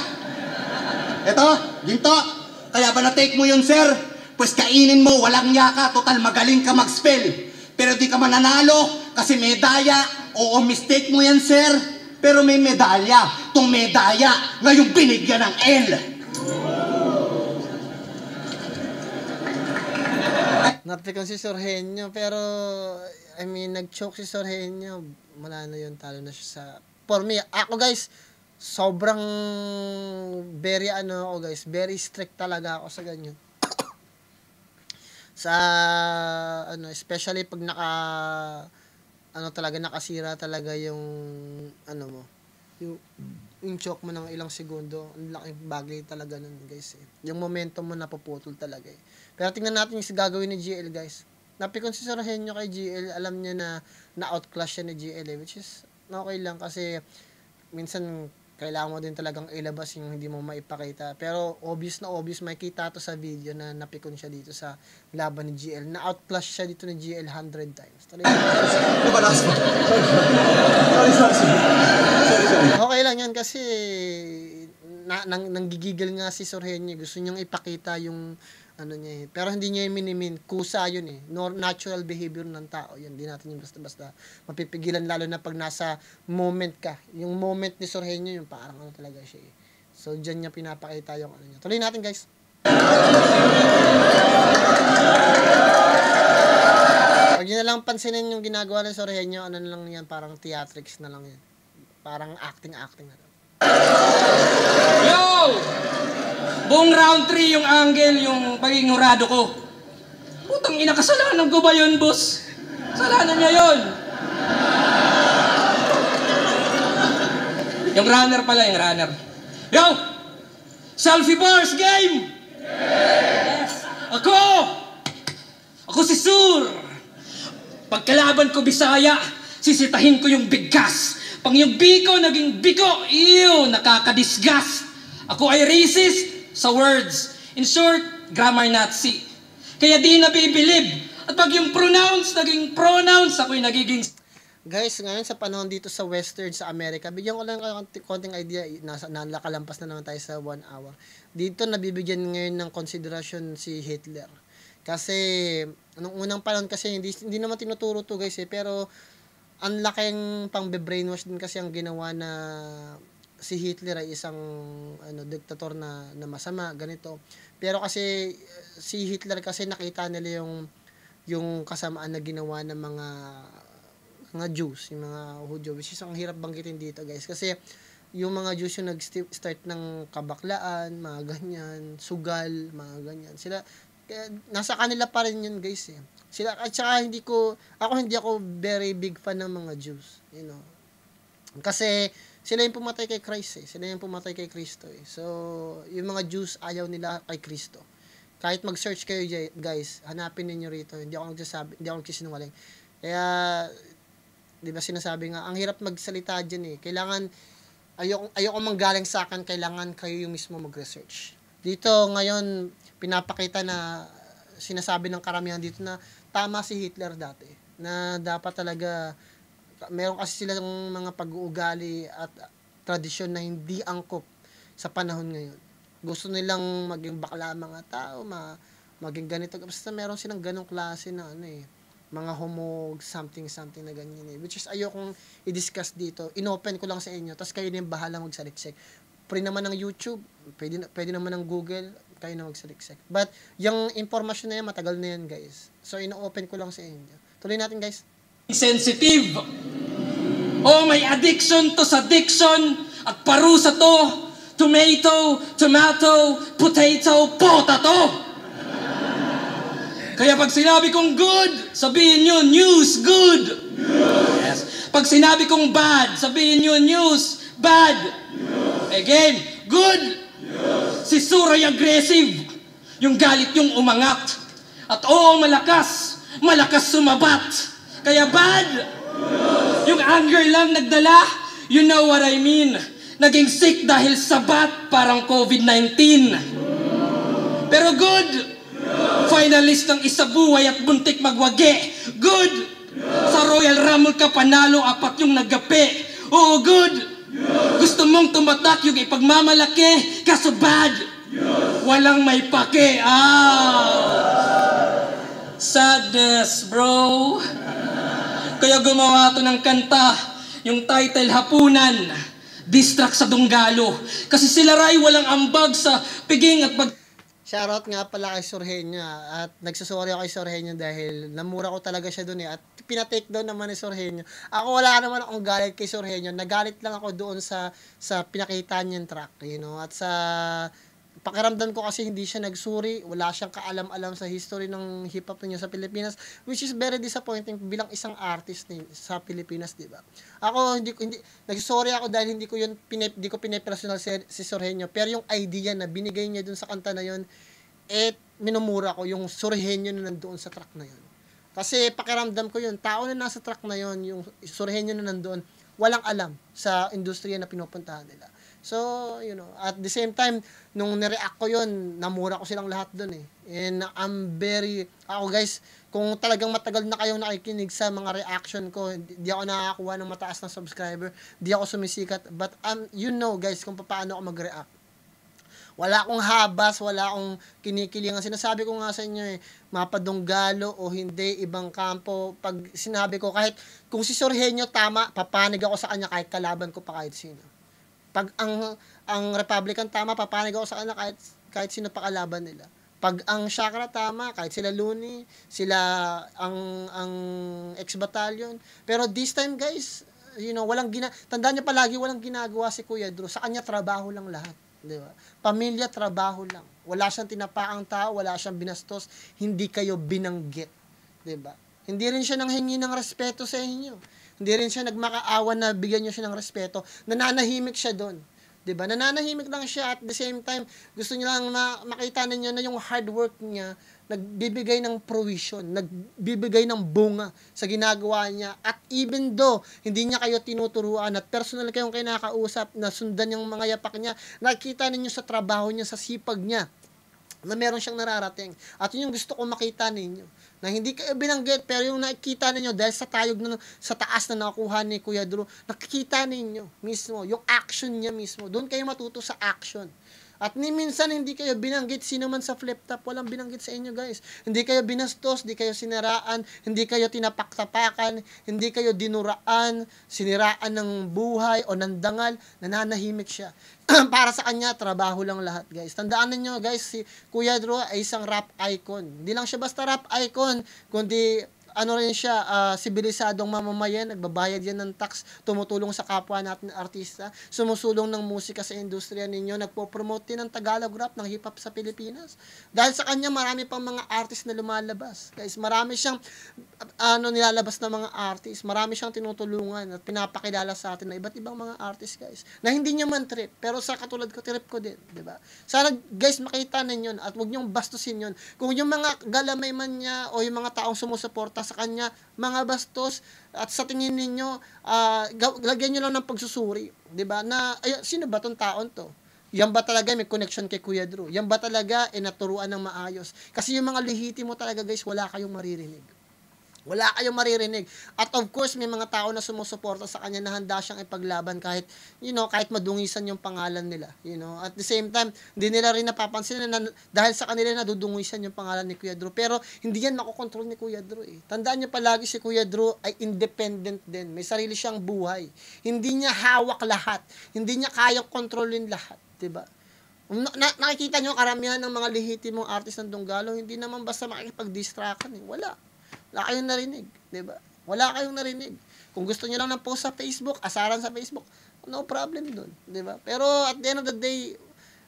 Ito, ginto. Kaya ba na-take mo yun, sir? Pues kainin mo, walang yaka, total magaling ka mag-spell. Pero di ka mananalo kasi medalya. Oo, mistake mo yan, sir. Pero may medalya. Tong medalya, ngayon binigyan ng L. Napikon si Sorhenyo, pero I mean, nag-choke si Sorhenyo, wala na yun, talo na siya sa... For me, ako guys, sobrang very very strict talaga ako sa ganyan. Sa especially pag nakasira talaga yung yung choke mo ng ilang segundo, ang laking bagay talaga nun guys yung momentum mo napuputol talaga Pero tingnan natin yung gagawin ni GL guys. Napikon si Sorhenyo kay GL, alam niya na outclass siya ni GL which is okay lang kasi minsan kailangan mo din talagang ilabas yung hindi mo maipakita. Pero obvious makikita to sa video na napikon siya dito sa laban ni GL. Na-outclass siya dito ni GL 100 times. Okay lang yan kasi nanggigigil nga si Sorhenyo. Gusto niyang ipakita yung niya Pero hindi niya yung minimin. Kusa yun Natural behavior ng tao. Yan, di natin yung basta-basta mapipigilan lalo na pag nasa moment ka. Yung moment ni Sorhenyo, yung parang talaga siya So, dyan niya pinapakita yung niya. Tuloy natin guys. Pag yun na lang pansinin yung ginagawa ng Sorhenyo, na lang yan, parang theatrics na lang yan. Parang acting na lang. Yo! Buong round 3 yung angle, yung pagiging hurado ko. Putang ina, kasalanan ko ba yun, boss? Kasalanan niya yun. Yung runner pala, yung runner. Yo! Selfie bars game! Yes! Ako si Sur! Pagkalaban ko Bisaya, sisitahin ko yung bigkas. Pang yung biko, naging biko. Ew, nakakadisgust. Ako ay racist sa words. In short, grammar Nazi. Kaya di nabibilib. At pag yung pronounce, naging pronouns, ako'y nagiging... Guys, ngayon sa panahon dito sa Western, sa Amerika, bigyan ko lang konting idea, nakalampas na naman tayo sa 1 hour. Dito, nabibigyan ngayon ng konsiderasyon si Hitler. Kasi, nung unang panahon kasi, hindi naman tinuturo to guys pero ang laking pang-brainwash din kasi ang ginawa na si Hitler ay isang diktator na masama, ganito. Pero kasi, si Hitler kasi nakita nila yung kasamaan na ginawa ng mga Jews, yung mga Hudyo, which is ang hirap banggitin dito guys kasi yung mga Jews yung nag-start ng kabaklaan, mga ganyan, sugal, mga ganyan. Sila nasa kanila pa rin yun guys Sila at saka hindi ako very big fan ng mga Jews, Kasi sila yung pumatay kay Christ Sila yung pumatay kay Kristo So, yung mga Jews ayaw nila kay Kristo. Kahit mag-search kayo guys, hanapin niyo rito. Hindi ako nagsisinungaling. Kaya 'di ba sinasabi nga, ang hirap magsalita diyan Kailangan ayoko manggaling sa akin, kailangan kayo yung mismo mag-research. Dito ngayon pinapakita na sinasabi ng karamihan dito na tama si Hitler dati. Na dapat talaga meron kasi silang mga pag-uugali at tradisyon na hindi angkop sa panahon ngayon. Gusto nilang maging bakla mga tao, maging ganito. Basta meron silang ganong klase na mga homog, something na ganyan Which is ayokong i-discuss dito. Inopen ko lang sa inyo. Tapos kayo na yung bahala magsaliksik. Free naman ng YouTube. Pwede naman ng Google. Kayo na magsaliksik. But, yung informasyon na yan, matagal na yan, guys. So, ino-open ko lang sa inyo. Tuloy natin, guys. Sensitive. May addiction to sa diction. At parusa to. Tomato, potato, potato. Kaya pag sinabi kong good, sabihin nyo, news, good. Yes. Pag sinabi kong bad, sabihin nyo, news, bad. Again, good. Si Suray aggressive. Yung galit yung umangat. At malakas sumabat. Kaya bad. Yung anger lang nagdala. You know what I mean. Naging sick dahil sa bat, parang COVID-19. Pero good. Finalist ng isabuhay at buntik magwagi. Good! Sa Royal Rumble ka panalo, 4 yung naggapi. Oo, good! Gusto mong tumatak yung ipagmamalaki, kaso bad! Walang may pake. Sadness, bro. Kaya gumawa to ng kanta, yung title Hapunan, Distract sa Dunggalo. Kasi sila ray walang ambag sa piging at Shoutout nga pala kay Sorhenyo at nagsasorry ako kay Sorhenyo dahil namura ko talaga siya doon at pinatake down naman ni Sorhenyo. Ako wala naman akong galit kay Sorhenyo, nagalit lang ako doon sa pinakita niyang track, at sa pakiramdam ko kasi hindi siya nagsuri, wala siyang kaalam-alam sa history ng hip-hop niyo sa Pilipinas, which is very disappointing bilang isang artist sa Pilipinas, di ba? Ako hindi nagsorry ako dahil hindi ko pinipersonal si Sorhenyo, pero yung idea na binigay niya dun sa kanta na yon, minumura ko yung Sorhenyo na nandoon sa track na yon. Kasi pakiramdam ko yun, tao na nasa track na yon, yung Sorhenyo na nandoon, walang alam sa industriya na pinupuntahan nila. So, at the same time, nung nireact ko yun, namura ko silang lahat dun eh. And ako guys, kung talagang matagal na kayong nakikinig sa mga reaction ko, di ako nakakakuha ng mataas na subscriber, di ako sumisikat, but guys, kung paano ako mag-react. Wala akong habas, wala akong kinikilingan. Sinasabi ko nga sa inyo mapadunggalo o hindi, ibang kampo. Pag sinabi ko, kahit kung si Sorhenyo tama, papanig ako sa kanya kahit kalaban ko pa kahit sino. Pag ang Republican tama, papanig ako sa kanya kahit sino pa kalaban nila. Pag ang Chakra tama, kahit sila Looney, sila ang ex-battalion. Pero this time guys, tandaan niyo palagi walang ginagawa si Kuya Drew. Sa kanya trabaho lang lahat. Di ba? Pamilya, trabaho lang. Wala siyang tinapakang tao, wala siyang binastos, hindi kayo binanggit. Di ba? Hindi rin siya nanghingi ng respeto sa inyo. Hindi rin siya nagmakaawa na bigyan niyo siya ng respeto. Nananahimik siya doon. 'Di ba? Nananahimik lang siya at the same time, gusto niya lang makita ninyo na yung hard work niya nagbibigay ng provision, nagbibigay ng bunga sa ginagawa niya. At even though hindi niya kayo tinuturuan at personal kayong kinakausap na sundan yung mga yapak niya, nakikita ninyo sa trabaho niya, sa sipag niya, na meron siyang nararating. At yun yung gusto ko makita ninyo. Na hindi kayo binanggit, pero yung nakikita ninyo dahil sa tayog sa taas na nakuha ni Kuya Drew, nakikita ninyo mismo, yung action niya mismo. Doon kayo matuto sa action. At minsan hindi kayo binanggit, sino man sa flip top, walang binanggit sa inyo guys. Hindi kayo binastos, hindi kayo siniraan, hindi kayo tinapaktapakan, hindi kayo dinuraan, siniraan ng buhay o ng dangal, nananahimik siya. Para sa kanya, trabaho lang lahat guys. Tandaan niyo guys, si Kuya Drew ay isang rap icon. Hindi lang siya basta rap icon, kundi rin siya, sibilisadong mamamayan, nagbabayad yan ng tax, tumutulong sa kapwa natin artista, sumusulong ng musika sa industriya ninyo, nagpo-promote din ng Tagalog rap, ng hip-hop sa Pilipinas. Dahil sa kanya, marami pang mga artist na lumalabas. Guys, marami siyang nilalabas na mga artist, marami siyang tinutulungan at pinapakilala sa atin na iba't ibang mga artist guys, na hindi niya man trip, pero sa katulad ko, trip ko din, di ba? Sana guys, makita ninyo at huwag niyong bastusin yun. Kung yung mga galamay man niya o yung mga taong sumusuporta sa kanya, mga bastos, at sa tingin ninyo, lagyan nyo lang ng pagsusuri, di ba? Na, sino ba tong taon to? Yan ba talaga may connection kay Kuya Drew? Yan ba talaga naturuan ng maayos? Kasi yung mga lihiti mo talaga guys, wala kayong maririnig. Wala kayong maririnig. At of course, may mga tao na sumusuporta sa kanya na handa siyang ipaglaban kahit, kahit madungisan yung pangalan nila. At the same time, hindi nila rin napapansin na dahil sa kanila nadudungisan yung pangalan ni Kuya Drew. Pero hindi yan makokontrol ni Kuya Drew eh. Tandaan niyo palagi si Kuya Drew ay independent din. May sarili siyang buhay. Hindi niya hawak lahat. Hindi niya kayang kontrolin lahat. Diba? Nakikita niyo karamihan ng mga lehitimong artist ng Dunggalo, hindi naman basta makikipag-distractan eh. Wala kayong narinig, di ba? Wala kayong narinig. Kung gusto niyo lang ng post sa Facebook, asaran sa Facebook, no problem doon, di ba? Pero at the end of the day,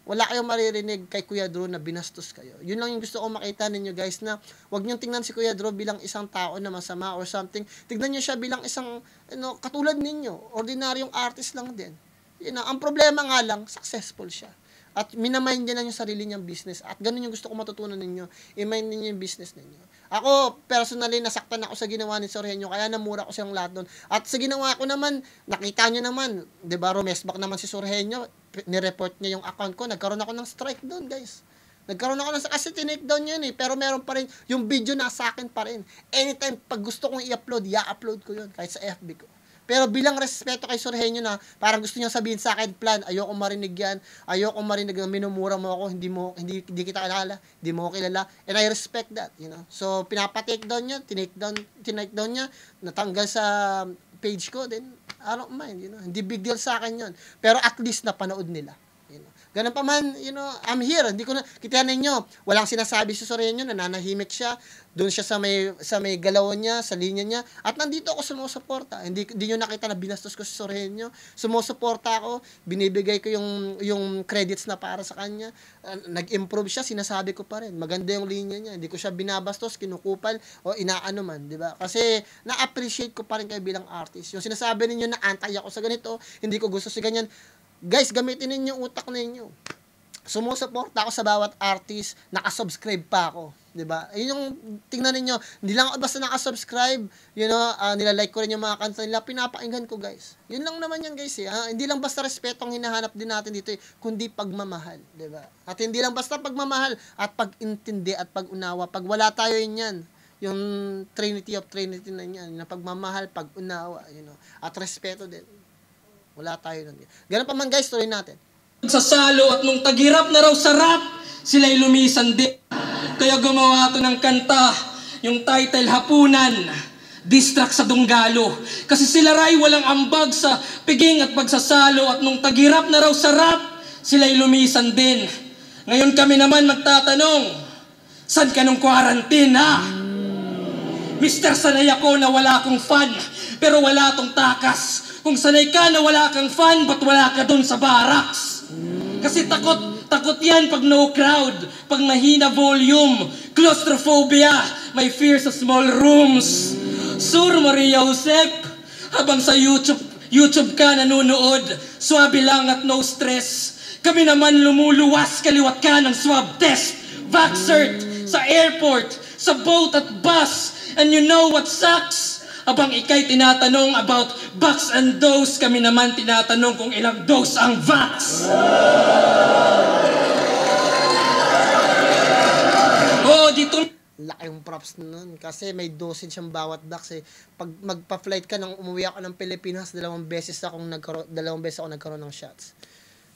wala kayong maririnig kay Kuya Drew na binastos kayo. Yun lang yung gusto ko makita ninyo guys, na wag niyo tingnan si Kuya Drew bilang isang tao na masama or something. Tignan niyo siya bilang isang katulad ninyo, ordinaryong artist lang din. Ang problema nga lang, successful siya. At minamind niya na yung sarili niyang business. At ganun yung gusto ko matutunan ninyo. I-mind ninyo yung business ninyo. Ako, personally, nasaktan ako sa ginawa ni Sorhenyo. Kaya namura ko siyang lahat doon. At sa ginawa ko naman, nakita niyo naman, di ba, rumesback naman si Sorhenyo. Nireport niya yung account ko. Nagkaroon ako ng strike doon, guys. Nagkaroon ako ng kasi tinake down yun eh. Pero meron pa rin, yung video nasa akin pa rin. Anytime, pag gusto kong i-upload, i-upload ko yun. Kahit sa FB ko. Pero bilang respeto kay Sorhenyo na parang gusto niya sabihin sa akin, plan, ayoko marinig yan, ayoko marinig na minumura mo ako, hindi kita kilala, hindi mo ako kilala, and I respect that, So, pinapa-take down niya, tinake down niya, natanggal sa page ko, then, I don't mind, Hindi big deal sa akin yun. Pero at least napanood nila, Ganun pa man, I'm here. Hindi ko na, kita ninyo, walang sinasabi si Soreño, nananahimik siya, doon siya sa may galaw niya, sa linya niya, at nandito ako sumusuporta. Hindi nyo nakita na binastos ko si Soreño. Sumusuporta ako, binibigay ko yung credits na para sa kanya. Nag-improve siya, sinasabi ko pa rin. Maganda yung linya niya. Hindi ko siya binabastos, kinukupal, o inaano man, di ba? Kasi na-appreciate ko pa rin kayo bilang artist. Yung sinasabi ninyo na antay ako sa ganito, hindi ko gusto sa ganyan. Guys, gamitin ninyo yung utak ninyo. Sumusuporta ako sa bawat artist, nakasubscribe pa ako, 'di ba? Ayun yung tingnan ninyo, hindi lang ako basta nakasubscribe, nilalike ko rin yung mga kanta nila, pinapakinggan ko, guys. Yun lang naman yan, guys, eh. Hindi lang basta respeto ang hinahanap din natin dito, kundi pagmamahal, 'di ba? At hindi lang basta pagmamahal at pag-intindi at pag-unawa. Pag wala tayo yan, yung Trinity of Trinity na yan, na pagmamahal, pag-unawa, at respeto din. Wala tayo nun. Ganun pa man, guys, tuloy natin. Nagsasalo at nung tagirap na raw sa rap, sila'y lumisan din. Kaya gumawa ito ng kanta, yung title Hapunan, Distract sa Dunggalo. Kasi sila ray walang ambag sa piging at pagsasalo at nung tagirap na raw sa rap, sila'y lumisan din. Ngayon kami naman magtatanong, saan ka nung quarantine, ha? Mr. Sanay ako na wala akong fan, pero wala tong takas. Kung sanay ka na wala kang fan, ba't wala ka dun sa barracks? Kasi takot yan pag no crowd, pag mahina volume, claustrophobia, may fear sa small rooms. Sur Maria Josep, habang sa YouTube ka nanonood, swabe lang at no stress. Kami naman lumuluwas, kaliwat ka ng swab test. Vaxcert, sa airport, sa boat at bus, and you know what sucks? Habang ikay tinatanong about vax and dose, kami naman tinatanong kung ilang dose ang vax. Dito. Laki yung props nun. Kasi may dosage ang bawat vax, eh. Pag magpa-flight ka, nang umuwi ako ng Pilipinas, dalawang beses ako nagkaroon ng shots.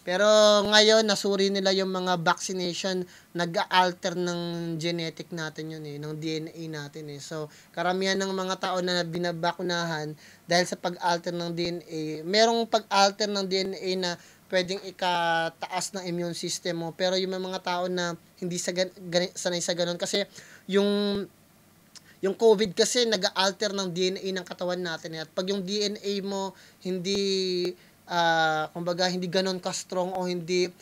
Pero ngayon, nasuri nila yung mga vaccination, nag-alter ng genetic natin yun, ng DNA natin. So, karamihan ng mga tao na binabakunahan, dahil sa pag-alter ng DNA, merong pag-alter ng DNA na pwedeng ikataas ng immune system mo. Pero yung mga tao na hindi sanay sa ganun, kasi yung COVID kasi nag-alter ng DNA ng katawan natin. At pag yung DNA mo kumbaga hindi ganon ka-strong o hindi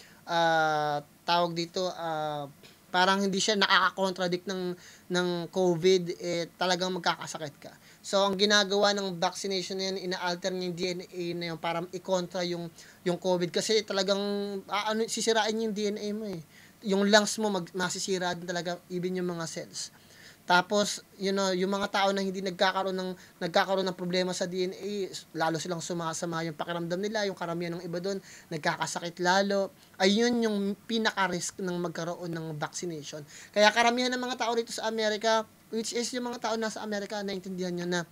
tawag dito parang hindi siya nakaka-contradict ng COVID, talagang magkakasakit ka. So ang ginagawa ng vaccination na yan, ina-alter niya yung DNA na yun para i-contra yung COVID, kasi talagang sisirain yung DNA mo, eh. Yung lungs mo masisira din talaga, even yung mga cells. Tapos, yung mga tao na hindi nagkakaroon ng problema sa DNA, lalo silang sumasama yung pakiramdam nila, yung karamihan ng iba doon, nagkakasakit lalo. Ayun yung pinaka-risk ng magkaroon ng vaccination. Kaya karamihan ng mga tao dito sa Amerika, which is yung mga tao nasa Amerika, naintindihan nyo na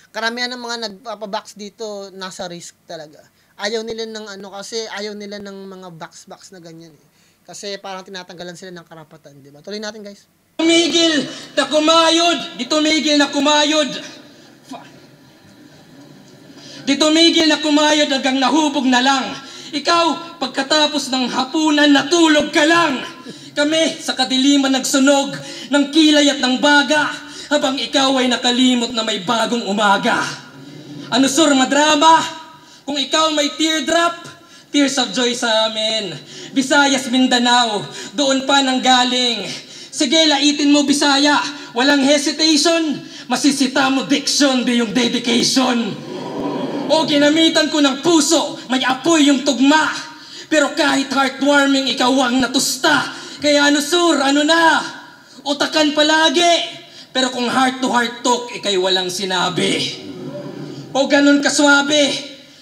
karamihan ng mga nagpapavax dito, nasa risk talaga. Ayaw nila kasi ayaw nila ng mga vax na ganyan, eh. Kasi parang tinatanggalan sila ng karapatan, di ba? Tuloy natin, guys. Tumigil na kumayod, di tumigil na kumayod. Di tumigil na kumayod hanggang nahubog na lang. Ikaw, pagkatapos ng hapunan, natulog ka lang. Kami, sa kadiliman nagsunog ng kilay at ng baga, habang ikaw ay nakalimot na may bagong umaga. Ano sur, madrama? Kung ikaw may teardrop, tears of joy sa amin. Visayas, Mindanao, doon pa nang galing. Sige, laitin mo Bisaya, walang hesitation, masisita mo diction, di yung dedication. O ginamitan ko ng puso, may apoy yung tugma. Pero kahit heartwarming, ikaw ang natusta. Kaya sur, na? Utakan palagi. Pero kung heart to heart talk, ikay walang sinabi. O ganun kaswabe,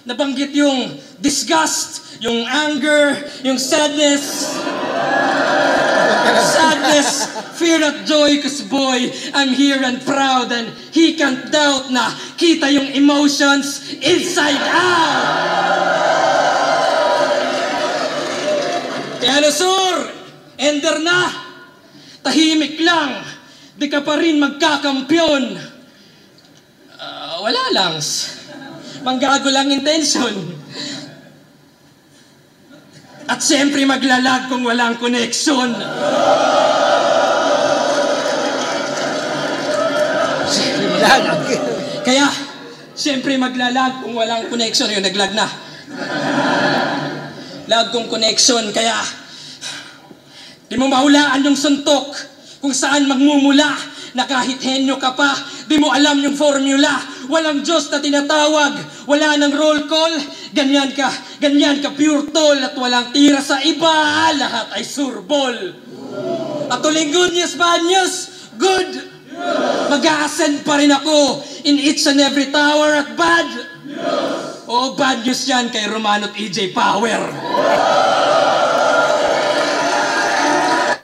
nabanggit yung disgust, yung anger, yung sadness, fear not joy, cause boy, I'm here and proud, and he can't doubt na kita yung emotions inside out. Kaya sur, ender na, tahimik lang, di ka pa rin magkakampyon. Wala lang, manggago lang intention. At siyempre maglalag kung walang connection. Kaya, siyempre maglalag kung walang connection. Yun, naglag na. Lag kong connection, kaya di mo mahulaan yung suntok kung saan magmumula na kahit henyo ka pa, di mo alam yung formula. Walang Diyos na tinatawag, wala nang roll call, ganyan ka pure tol at walang tira sa iba, lahat ay surbol. At tuling good news, bad news, good. Mag-a-ascend pa rin ako in each and every tower at bad. Oo, bad news yan kay Romano at EJ Power.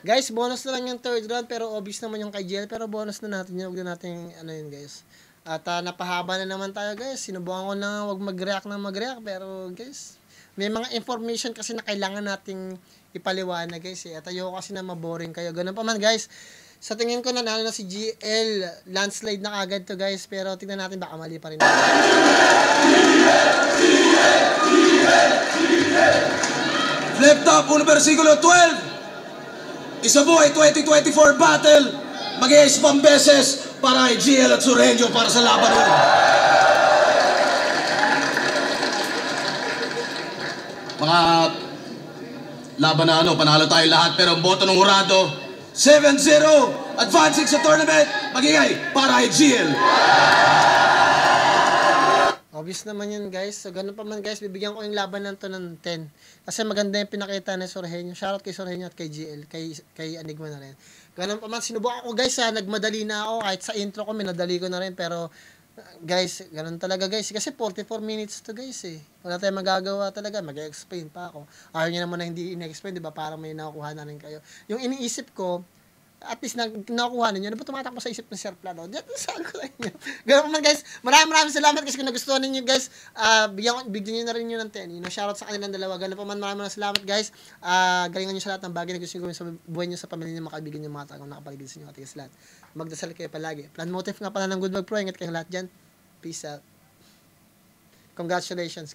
Guys, bonus na lang yung third round, pero obvious naman yung kay JL, pero bonus na natin yun. Huwag na natin, ano yun guys. At napahaba na naman tayo guys. Sinubukan ko na wag mag-react, pero guys, may mga information kasi na kailangan nating ipaliwanag guys eh. At ayoko kasi na maboring kayo. Ganun pa man guys. Sa tingin ko nanalo na si GL. Landslide na agad to guys, pero tingnan natin baka mali pa rin. Flip Top 1 versikulo 12. Isa buhay 2024 battle. Mag-i-spam beses para kay GL at Sureño para sa laban ulit. Mga laban na panalo tayo lahat, pero ang boto ng hurado 7-0, advancing sa tournament, magigay para kay GL. Obvious naman yun guys. So ganun pa man guys, bibigyan ko yung laban ng to ng 10. Kasi maganda yung pinakita ni Sorheño. Shoutout kay Sorheño at kay GL, kay Enigma na rin. Ganun pa man, sinubukan ko guys nagmadali na ako. Kahit sa intro ko, minadali ko na rin. Pero guys, ganun talaga guys. Kasi 44 minutes to guys eh. Wala tayong magagawa talaga. Mag-explain pa ako. Ayaw nyo naman na hindi in-explain, diba? Parang may nakukuha na rin kayo. Yung iniisip ko, at least nakukuha ninyo. Ano ba tumatakbo sa isip ng Sir Plano? Diyan saan ko sa inyo. Ganun man guys. Maraming salamat kasi kung nagustuhan ninyo guys. Bigyan nyo na rin nyo ng 10. Shoutout sa kanilang dalawa. Ganun pa man, maraming salamat guys. Galingan nyo sa lahat ng bagay na gusto nyo gawin sa buhay nyo, sa pamilya nyo, mga kaibigan nyo, mga taong nakapaligid sa inyo. At lahat. Magdasal kayo palagi. Plan motive nga pala ng Good Vlog Pro. Ingat kayong lahat dyan. Peace out. Congratulations.